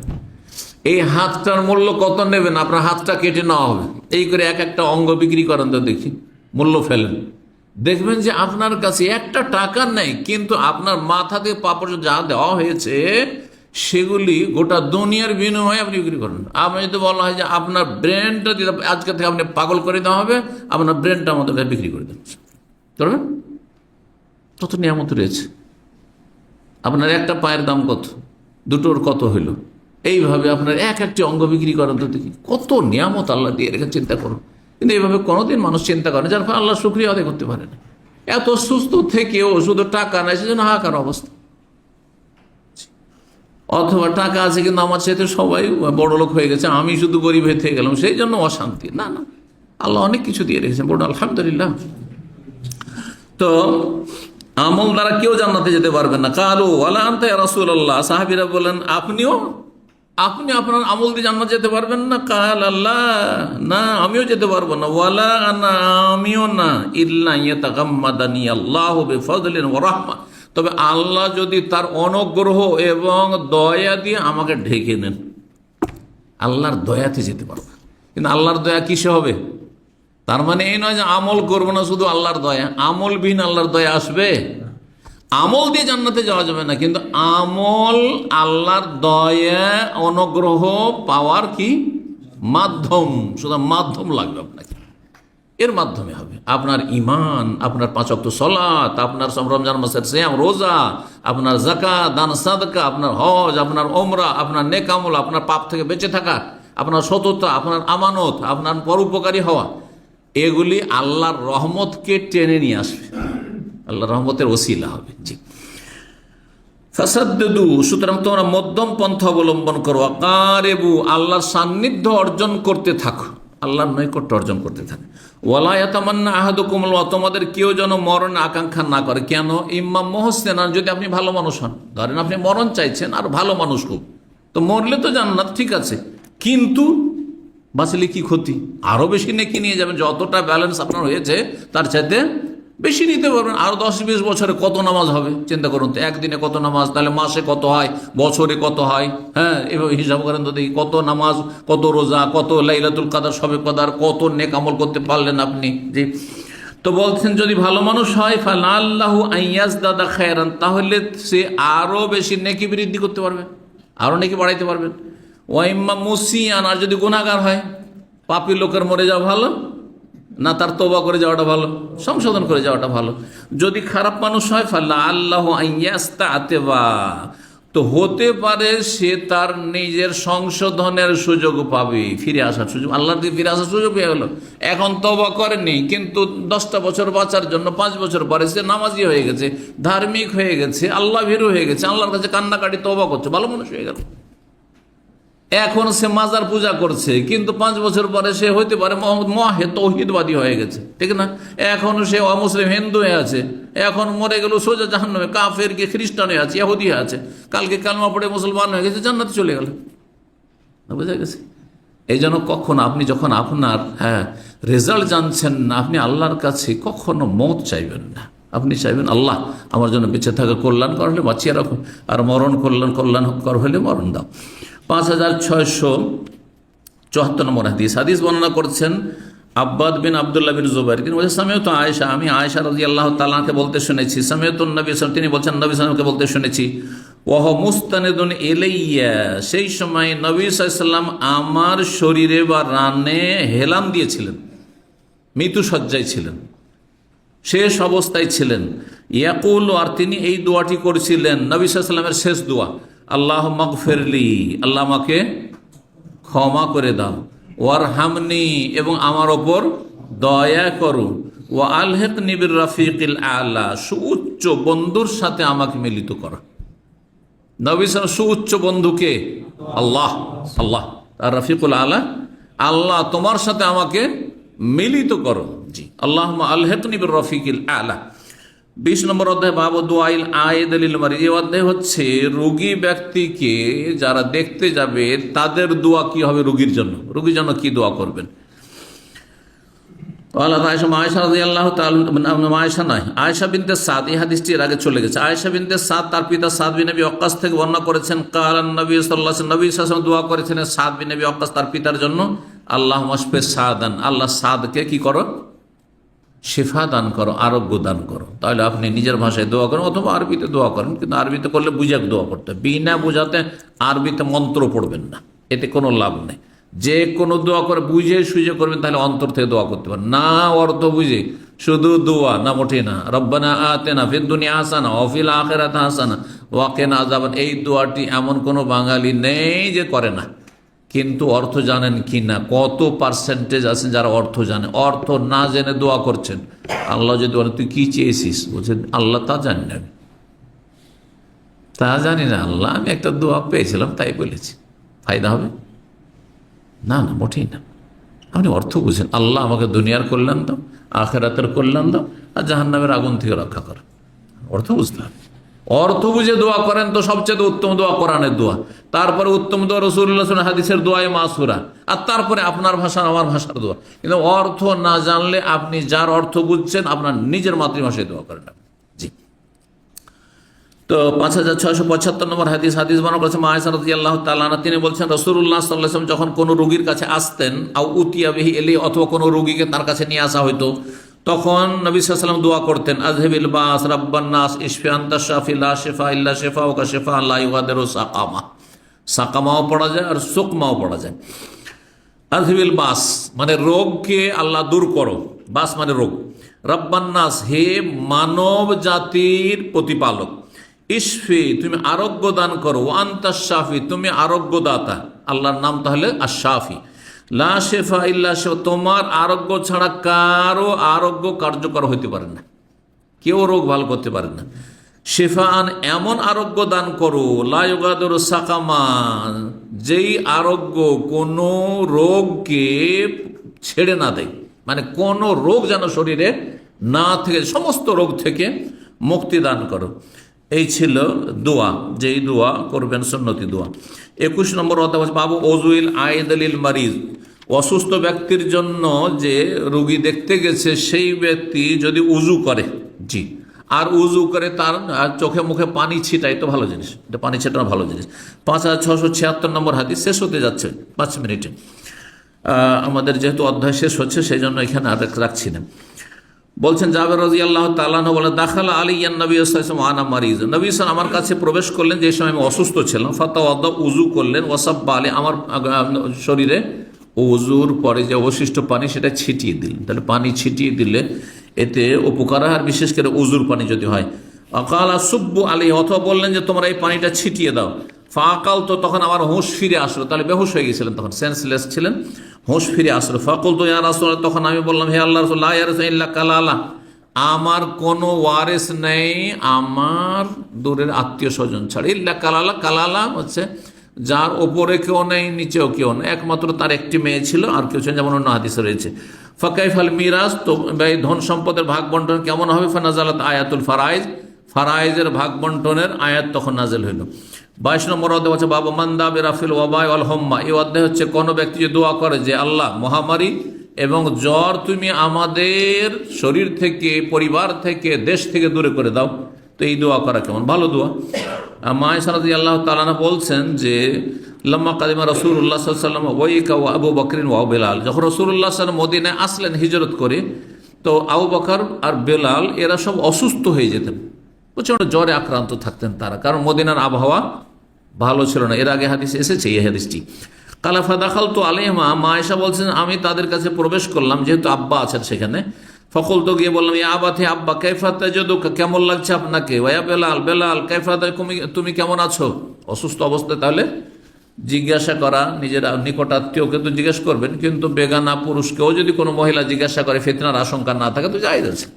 এই হাতটার মূল্য কত নেবেন? আপনার হাতটা কেটে নেওয়া হবে, এই করে একটা অঙ্গ বিক্রি করেন তো দেখি, মূল্য ফেলেন, দেখবেন যে আপনার কাছে একটা টাকা নেই, কিন্তু আপনার মাথা থেকে পা পর্যন্ত যা দেওয়া হয়েছে সেগুলি গোটা দুনিয়ার বিনিময়ে আপনি বিক্রি করেন। আপনি যদি বলা হয় যে আপনার ব্রেনটা দিতে আজকে থেকে আপনি পাগল করে দেওয়া হবে, আপনার ব্রেনটা আমাদের কাছে বিক্রি করে দেন, করবেন? কত নিয়ামত রয়েছে। আপনার একটা পায়ের দাম কত, দুটোর কত হইল, এইভাবে আপনার একটি অঙ্গ বিক্রি করেন তো দেখি, কত নিয়ামত আল্লাহ দিয়ে রেখে চিন্তা করুন। কিন্তু এইভাবে কোনোদিন মানুষ চিন্তা করে, যার ফলে আল্লাহ শুকরিয়া আদায় করতে পারে না। এত সুস্থ থেকেও শুধু টাকা নাই, সেজন্য হাহাকার অবস্থা। অথবা টাকা আছে কিন্তু আমার চাইতে সবাই বড় লোক হয়ে গেছে, আমি শুধু গরিব হয়ে থেকে গেলাম, সেই জন্য অশান্তি। না না, আল্লাহ অনেক কিছু দিয়ে রেখেছেন, বড় আলহামদুলিল্লাহ। তো আমল দ্বারা কেউ জান্নাতে যেতে পারবেন না। কালু ওয়ালা আনতা ইয়া রাসূলুল্লাহ, সাহাবীরা বলেন আপনি আপনার আমল দিয়ে জান্নাত যেতে পারবেন না? কাল আল্লাহ, না আমিও যেতে পারবো না। ওয়ালা আনা, আমিও না। ইল্লা ইয়াতাগাম্মাদানি আল্লাহু বিফাদলিন ওয়া রাহমা, তবে আল্লাহ যদি তার অনুগ্রহ এবং দয়া দিয়ে আমাকে ঢেকে নেন, আল্লাহর দয়াতে যেতে পারবো। কিন্তু আল্লাহর দয়া কিসে হবে? তার মানে এই নয় যে আমল করবো না, শুধু আল্লাহর দয়া। আমলবিহীন আল্লাহর দয়া আসবে? আমল দিয়ে জান্নাতে যাওয়া যাবে না, কিন্তু আমল আল্লাহর দয়া অনুগ্রহ পাওয়ার কি মাধ্যম, শুধু মাধ্যম লাগবে আপনাকে, এর মাধ্যমে হবে। আপনার ঈমান, আপনার 5 ওয়াক্ত সালাত, আপনার রমজান মাসের সিয়াম রোজা, আপনার যাকাত দান সাদকা, আপনার হজ, আপনার ওমরা, আপনার নেক আমল, আপনার পাপ থেকে বেঁচে থাকা, আপনার সততা, আপনার আমানত, আপনার পরোপকারী হওয়া, এগুলি আল্লাহর রহমতকে টেনে নিয়ে আসবে, আল্লাহর রহমতের ওসিলা হবে। জি, ফাসাদ্দুদু, সুতরাং তোমরা মধ্যম পন্থা অবলম্বন করো। আকারেবু, আল্লাহর সান্নিধ্য অর্জন করতে থাকো, আল্লাহর নৈকট্য অর্জন করতে থাকে। ওয়ালা ইয়াতামান্না আহাদুকুমুল মাউত, তোমাদের কেউ যেন মরণ আকাঙ্ক্ষা না করে। কেন? ইম্মা মুহসিনান, যদি আপনি ভালো মানুষ হন, ধরেন আপনি মরণ চাইছেন আর ভালো মানুষ খুব, তো মরলে তো জান্নাত, ঠিক আছে, কিন্তু বাঁচলে কি ক্ষতি? আরো বেশি নেকি নিয়ে যাবেন, যতটা ব্যালেন্স আপনার হয়েছে তার চাইতে বেশি নিতে পারবেন। আরো 10-20 বছরে কত নামাজ হবে চিন্তা করুন তো, একদিনে কত নামাজ, তাহলে মাসে কত হয়, বছরে কত হয়, হ্যাঁ এভাবে হিসাব করেন তো দেখি, কত নামাজ, কত রোজা, কত লাইলাতুল কাদার, শবে কদর, কত নেক আমল করতে পারলেন আপনি। জি, তো বলছেন যদি ভালো মানুষ হয়, ফালাল্লাহু আইয়াজদাদা খায়রান, তাহলে সে আরো বেশি নেকি বৃদ্ধি করতে পারবে, আরো নেকি বাড়াইতে পারবেন। ওয়াইম্মা মুসিয়ান, আর যদি গুনাহগার হয়, পাপী লোকের মরে যাওয়া ভালো না তার তওবা করে যাওয়াটা ভালো, সংশোধন করে যাওয়াটা ভালো। যদি খারাপ মানুষ হয়, ফাল্লা আল্লাহ আইয়াস্তাআতিবা, তো হতে পারে সে তার নিজের সংশোধনের সুযোগ পাবে, ফিরে আসার সুযোগ, আল্লাহর দিকে ফিরে আসার সুযোগ পেয়ে গেল। এখন তওবা করেনি, কিন্তু 10টা বছর বাঁচার জন্য 5 বছর পরে সে নামাজি হয়ে গেছে, ধার্মিক হয়ে গেছে, আল্লাহ ভীরু হয়ে গেছে, আল্লাহর কাছে কান্নাকাটি তওবা করছে, ভালো মানুষ হয়ে গেল। এখন সে মাজার পূজা করছে, কিন্তু 5 বছর পরে সে হইতে পারে তৌহিদবাদী হয়ে গেছে, ঠিক না? এখন সে অমুসলিম হিন্দু হয়ে আছে, এখন মরে গেল সোজা জাহান্নামে, কাফের কি খ্রিস্টান হয়ে আছে, ইহুদি হয়ে আছে, কালকে কালমা পড়ে মুসলমান হয়ে গেছে, জান্নাতে চলে গেল। বুঝা গেছে? এই জন্য কখনো আপনি যখন আপনার রেজাল্ট জানছেন না, আপনি আল্লাহর কাছে কখনো মওত চাইবেন না। আপনি চাইবেন আল্লাহ আমার জন্য বেঁচে থাকা কল্যাণ কর হলে বাঁচিয়ে রাখুন, আর মরণ কল্যাণকর হলে মরণ দাও। 5674 নম্বর হাদিস বর্ণনা করছেন আব্বাদ বিন আব্দুল্লাহ বিন জুবাইর। তিনি বলছেন সামিয়তু আয়েশা, আমি আয়েশা রাদিয়াল্লাহু তাআলাকে বলতে শুনেছি। সামিয়তু নবী সাল্লাল্লাহু, তিনি বলছেন নবী সাল্লাল্লাহু বলতে শুনেছি। ওয়াহ মুস্তানিদুন ইলাইয়া, সেই সময় নবী সাল্লাল্লাহু আলাইহি সাল্লাম আমার শরীরে বা রানে হেলান দিয়েছিলেন, মৃত্যু শয্যায় ছিলেন, শেষ অবস্থায় ছিলেন। ইয়াকুল, আর তিনি এই দোয়াটি করেছিলেন, নবী সাল্লাল্লাহু আলাইহি সাল্লামের শেষ দোয়া, আল্লাহ মাগফিরলি, আল্লাহ আমাকে ক্ষমা করে দাও, ওয়ারহামনি, এবং আমার ওপর দয়া করো, ওয়া আলহিকনি বির রাফিকিল আলা, সুউচ্চ বন্ধুর সাথে আমাকে মিলিত করো। নবী সাল্লাল্লাহু, সুউচ্চ বন্ধুকে আল্লাহ, আল্লাহ আর রাফিকুল আলা, আল্লাহ তোমার সাথে আমাকে মিলিত করো। জি, আল্লাহুম্মা আলহিকনি বির রাফিকিল আলা। 20 নম্বর অধ্যায় বাবু দুআইল আয়েদ লিল মারিদ। এই অধ্যায় হচ্ছে রোগী ব্যক্তিকে যারা দেখতে যাবে তাদের দোয়া কি হবে, রোগীর জন্য কি দোয়া করবেন। আয়েশা বিনতে সাদ, এই হাদিসটি এর আগে চলে গেছে। আয়েশা বিনতে সাদ তার পিতা সাদ বিন নবী ওয়াক্কাস থেকে বর্ণনা করেছেন, কালান নবী সাল্লাল্লাহু আলাইহি ওয়াসাল্লাম, নবী সাল্লাল্লাহু আলাইহি ওয়াসাল্লাম দোয়া করেছেন সাদ বিন নবী ওয়াক্কাস তার পিতার জন্য, আল্লাহুম্মা শফি সাদান, আল্লাহ সাদকে কি করো, শেফা দান করো, আরোগ্য দান করো। তাহলে আপনি নিজের ভাষায় দোয়া করেন অথবা আরবিতে দোয়া করেন, কিন্তু আরবিতে করলে বুঝে দোয়া করতে, বিনা বুঝাতে আরবিতে মন্ত্র পড়বেন না, এতে কোনো লাভ নেই। যে কোনো দোয়া করে বুঝে সুঝে করবেন, তাহলে অন্তর থেকে দোয়া করতে পারেন। না অর্থ বুঝে শুধু দোয়া, না মোটে না। রব্বানা আতিনা ফিদ দুনিয়া হাসানা ওয়া ফিল আখিরাতি হাসানা ওয়া কিনা আযাবান, এই দোয়াটি এমন কোনো বাঙালি নেই যে করে না। কিন্তু অর্থ জানেন কি না? কত পার্সেন্টেজ আছেন যারা অর্থ জানে, অর্থ না জেনে দোয়া করছেন। আল্লাহ যদি বলেন তুই কি চেয়েছিস, বলছেন আল্লাহ তা জানি না, তা জানি না আল্লাহ, আমি একটা দোয়া পেয়েছিলাম তাই বলেছি, ফায়দা হবে? না না, মোটেই না। আপনি অর্থ বুঝেন, আল্লাহ আমাকে দুনিয়ার কল্যাণ দাও, আখেরাতের কল্যাণ দাও, আর জাহান্নামের আগুন থেকে রক্ষা করো। অর্থ বুঝতে হবে। অর্থ বুঝে দোয়া করেন তো সবচেয়ে উত্তম দোয়া কোরআনের দোয়া, তারপরে উত্তম দোয়া রাসূলুল্লাহ সাল্লাল্লাহু আলাইহি ওয়াসাল্লাম হাদিসের দোয়ায়ে মাসুরা, আর তারপরে আপনার ভাষা আমার ভাষার দোয়া। কিন্তু অর্থ না জানলে আপনি যার অর্থ বুঝছেন আপনার নিজের মাতৃভাষায় দোয়া করেন। জি। তো 5675 নম্বর হাদিস বর্ণনা করেছেন মা আয়েশা রাদিয়াল্লাহু তাআলা আনহা, তিনি বলছেন রাসূলুল্লাহ সাল্লাল্লাহু আলাইহি ওয়াসাল্লাম যখন কোনো রোগীর কাছে আসতেন, আও উতিয়া বিহি ইলাইহি, অথবা কোনো রোগীকে তার কাছে নিয়ে আসা হইতো, তখন নবী সাল্লাল্লাহু আলাইহি ওয়াসাল্লাম দোয়া করতেন, আযহিবিল বাস রাব্বান নাস ইশফি আনতা শাফি লা শিফা ইল্লা শিফাউকা শিফাআন লা ইউগাদিরু সাকামা। সাকামাও পড়া যায় আর সুকমাও পড়া যায়। আযহিবিল বাস মানে রোগকে আল্লাহ দূর করো, বাস মানে রোগ। রাব্বান নাস হে মানব জাতির প্রতিপালক, ইশফি তুমি আরোগ্য দান করো, আনতা শাফি তুমি আরোগ্যদাতা। আল্লাহর নাম তাহলে আশ-শাফি। লা শিফা ইল্লা শিফা, তোমার আরোগ্য ছাড়া কারো আরোগ্য কার্যকর হইতে পারে না, কেউ রোগ ভালো করতে পারে না। শিফাআন এমন আরোগ্য দান করো, লা ইউগাদিরু সাকামা যেই আরোগ্য কোনো রোগকে ছেড়ে না দেয়, মানে কোনো রোগ যেন শরীরে না থেকে, সমস্ত রোগ থেকে মুক্তি দান করো। এই ছিল দোয়া, যেই দোয়া করবেন সুন্নতি দোয়া। 21 নম্বর অধ্যায় বাবু ওজুইল আয়েদলিল মারিজ, অসুস্থ ব্যক্তির জন্য যে রোগী দেখতে গেছে সেই ব্যক্তি যদি উজু করে, জি, আর উজু করে তার চোখে মুখে পানি ছিটায় তো ভালো জিনিস, এটা পানি ছিটানো ভালো জিনিস। 5676 নম্বর হাদিস, শেষ হতে যাচ্ছে 5 মিনিটে, আমাদের যেহেতু অধ্যায় শেষ হচ্ছে সেই জন্য এখানে আর রাখছি না। বলছেন জাবের রাদিয়াল্লাহু তাআলা আনহু বলেন, দাখালা আলাইয়ান নবী সাল্লাল্লাহু আলাইহি ওয়াসাল্লাম আনা মারিজ, নবী সাল্লাল্লাহু আমার কাছে প্রবেশ করলেন যে সময় আমি অসুস্থ ছিলাম। ফাতাওয়াদা উজু করলেন, ওয়াসাব্বা আলাইহি আমার শরীরে উজুর পরে যে অবশিষ্ট পানি সেটা ছিটিয়ে দিলেন। তাহলে পানি ছিটিয়ে দিলে এতে উপকার হয়, আর বিশেষ করে উজুর পানি যদি হয়। আকালা সুব্বু আলাইহি, অথবা বললেন যে তোমরা এই পানিটা ছিটিয়ে দাও। ফাকাল তো তখন আমার হুঁশ ফিরে আসলো, তাহলে বেহুশ হয়ে গেছিলেন, তখন সেন্সলেস ছিলেন, হুঁশ ফিরে আসলো। ফাকুল তো ইয়া রাসূলুল্লাহ, তখন আমি বললাম হে আল্লাহর রাসূল, লা ইয়ারসু ইল্লা কালালা, আমার কোনো ওয়ারিস নেই আমার দূরের আত্মীয় স্বজন ছাড়া। ইল্লা কালালা, কালালা হচ্ছে যার ওপরে কেউ নেই নিচেও কেউ নেই, একমাত্র তার একটি মেয়ে ছিল, আর কেউ ছিলেন, যেমন অন্য হাদিসে রয়েছে। ফাকাইফাল মিরাজ, তো ধন সম্পদের ভাগ বন্টন কেমন হবে? ফানাজালাত আয়াতুল ফারাইজ, ফারাইজের ভাগ বন্টনের আয়াত তখন নাজেল হইল। 22 নম্বর অধ্যায় হচ্ছে বাবু মান্দা বিরাফিল ওয়াবাই ওয়াল হোম্মা, এই অধ্যায় হচ্ছে কোনো ব্যক্তি যে দোয়া করে যে আল্লাহ মহামারী এবং জ্বর তুমি আমাদের শরীর থেকে, পরিবার থেকে, দেশ থেকে দূরে করে দাও, তো এই দোয়া করা কেমন? ভালো দোয়া। মা আয়েশা রাদিয়াল্লাহু তাআলা আনহা বলছেন যে লাম্মা কাদিমা রাসূলুল্লাহ সাল্লাল্লাহু আলাইহি ওয়াসাল্লাম ওয়াইকা ওয়া আবু বকরিন ওয়া বেলাল, যখন রাসূলুল্লাহ সাল্লাল্লাহু আলাইহি ওয়াসাল্লাম মদিনায় আসলেন হিজরত করে, তো আবু বকর আর বেলাল এরা সব অসুস্থ হয়ে যেতেন, প্রচণ্ড জ্বরে আক্রান্ত থাকতেন তারা, কারণ মদিনার আবহাওয়া ভালো ছিল না। এর আগে হাদিস এসেছে এই হাদিসটি। কালাফা দাখাল তো আলাইহিমা, মা আয়েশা বলছেন আমি তাদের কাছে প্রবেশ করলাম, যেহেতু আব্বা আছেন সেখানে। ফকুল তো গিয়ে বললাম ইয়া আবাতি, আব্বা কাইফা তাজিদুকা, কেমন লাগছে আপনাকে? ওয়া বেলাল, বেলাল কাইফা তুমি কেমন আছো? অসুস্থ অবস্থায় তাহলে জিজ্ঞাসা করা, নিজের নিকট আত্মীয়কে তো জিজ্ঞেস করবেন, কিন্তু বেগানা পুরুষকেও যদি কোনো মহিলা জিজ্ঞাসা করে ফিতনার আশঙ্কা না থাকে তো জায়েজ আছে।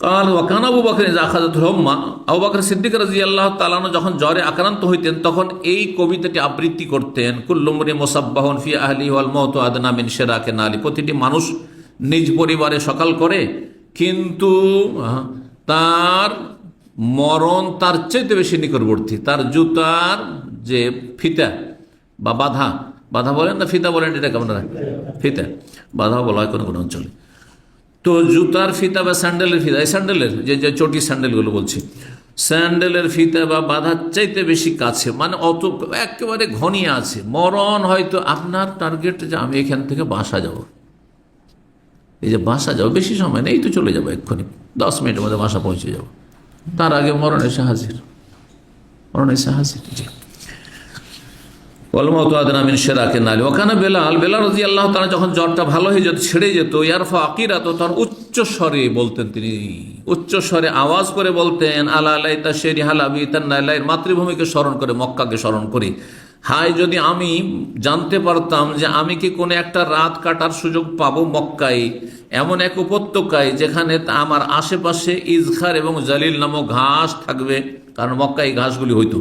কাল ওয়াকান আবু বকর আখাযাতুল হুম্মা, আবু বকর সিদ্দিক রাদিয়াল্লাহু তাআলা আনহু যখন জ্বরে আক্রান্ত হইতেন তখন এই কবিতাটি আবৃত্তি করতেন, কুল্লু মুরি মুসাব্বাহুন ফি আহলিহি ওয়াল মাউতু আদনা মিন শিরাকি নালি, প্রতিটি মানুষ নিজ পরিবারে সকাল করে, কিন্তু তার মরণ তার চাইতে বেশি নিকটবর্তী। তার জুতার যে ফিতা বা বাধা, বাধা বলেন না ফিতা বলেন, এটা কেমন? ফিতা, বাধা বলা হয় কোনো কোনো অঞ্চলে। তো জুতার ফিতা বা স্যান্ডেলের ফিতা, এই স্যান্ডেলের যে চটি স্যান্ডেলগুলো বলছি, স্যান্ডেলের ফিতা বা বাধার চাইতে বেশি কাছে, মানে অত একেবারে ঘনিয়ে আছে। মরণ হয়তো আপনার টার্গেট যে আমি এখান থেকে বাসা যাব, এই যে বাসা যাবো, বেশি সময় নেই তো চলে যাবো, এক্ষুনি 10 মিনিটের মধ্যে বাসা পৌঁছে যাব, তার আগে মরণ এসে হাজির, মরণ এসে হাজির। জি। যখন জ্বরটা ভালো হয়ে যেত, ছেড়ে যেত, ইয়ারফা আকিরাত, তখন উচ্চ স্বরে বলতেন, তিনি উচ্চ স্বরে আওয়াজ করে বলতেন আলা লাইতা শেরি হালাবি তান্নাইলাইর, মাতৃভূমিকে স্মরণ করে, মক্কাকে স্মরণ করে, হায় যদি আমি জানতে পারতাম যে আমি কি কোনো একটা রাত কাটার সুযোগ পাবো মক্কায়, এমন এক উপত্যকায় যেখানে আমার আশেপাশে ইজখার এবং জালিল নামক ঘাস থাকবে, কারণ মক্কায় এই ঘাসগুলি হইতো।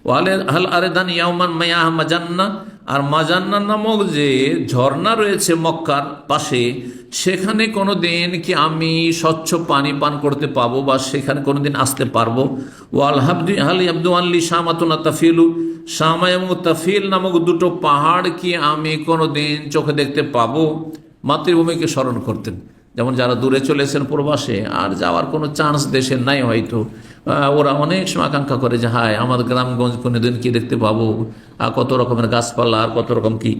ওয়ালে হাল আরেদান ইয়াউমান মায়া মাজান্না, আর মাজান্না নামক যে ঝর্ণা রয়েছে মক্কার পাশে, সেখানে কোনো দিন কি আমি স্বচ্ছ পানি পান করতে পাবো বা সেখানে কোনো দিন আসতে পারবো। ওয়াল হাবদি হাল আব্দু আল্লি শামাতুনা তাফিলু, শামা এবং তাফিল নামক দুটো পাহাড় কি আমি কোনো দিন চোখে দেখতে পাবো। মাতৃভূমিকে স্মরণ করতেন, যেমন যারা দূরে চলেছেন প্রবাসে আর যাওয়ার কোনো চান্স দেশের নাই হয়তো, ওরা অনেক সময় আকাঙ্ক্ষা করে যে হায় আমাদের গ্রামগঞ্জ কোনো দিন কি দেখতে পাবো, কত রকমের গাছপালা আর কত রকম কি।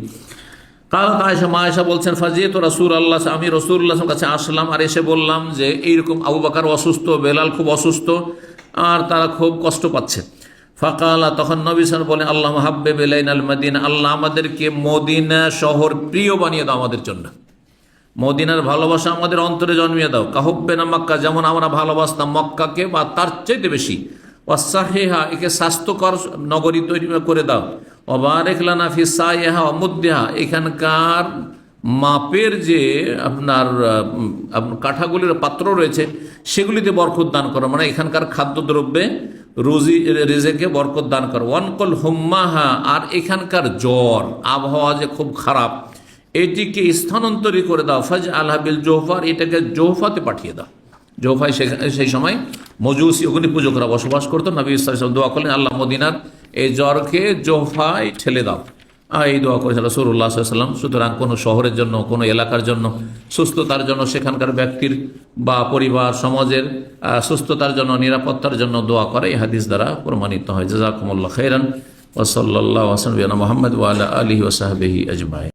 আয়েশা মা আয়েশা বলছেন ফাজিয়েত রাসূল আল্লাহ, আমি রাসূলুল্লাহর কাছে আসলাম আর এসে বললাম যে এইরকম আবু বকর অসুস্থ, বেলাল খুব অসুস্থ আর তারা খুব কষ্ট পাচ্ছে। ফাকালা, তখন নবী সাল্লাল্লাহু আলাইহি ওয়াসাল্লাম বলেন আল্লাহ হাব্বিব ইলাইনাল মদিনা, আল্লাহ আমাদেরকে মদিনা শহর প্রিয় বানিয়ে দাও আমাদের জন্য, মদিনার ভালোবাসা আমাদের অন্তরে জন্মিয়ে দাও। কাহুব্বেনা মক্কা, যেমন আমরা ভালোবাসতাম মক্কাকে বা তার চাইতে বেশি। ওয়াসাহিহা, একে স্বাস্থ্যকর নগরী তৈরি করে দাও। ওবারিক লানা ফি সাইহা ওয়া মুদ্দিহা, এখানকার মাপের যে আপনার কাঠাগুলির পাত্র রয়েছে সেগুলিতে বরকত দান করো, মানে এখানকার খাদ্যদ্রব্যে রুজি রিজেকে বরকত দান করো। ওয়ানকল হুম্মাহা, আর এখানকার জ্বর আবহাওয়া যে খুব খারাপ এটিকে স্থানান্তরিত করে দাও। ফাজ আলহাবিল জোহফার, এটাকে জোহফাতে পাঠিয়ে দাও। জোহফায় সেই সময় মজুসি অগ্নি পূজকরা বসবাস করতো। নবী সাল্লাল্লাহু আলাইহি ওয়াসাল্লাম দোয়া করলেন আল্লাহ মদিনার এই জ্বরকে জোহফায় ঠেলে দাও, এই দোয়া করেছেন রাসূলুল্লাহ সাল্লাল্লাহু আলাইহি ওয়াসাল্লাম। সুতরাং কোনো শহরের জন্য, কোনো এলাকার জন্য, সুস্থতার জন্য, সেখানকার ব্যক্তির বা পরিবার সমাজের সুস্থতার জন্য, নিরাপত্তার জন্য দোয়া করে এই হাদিস দ্বারা প্রমাণিত হয়। জাযাকুমুল্লাহ খাইরান ওয়া সাল্লাল্লাহু আলা মুহাম্মদ ওয়া আলা আলিহি ওয়া সাহবিহি আজমাইন।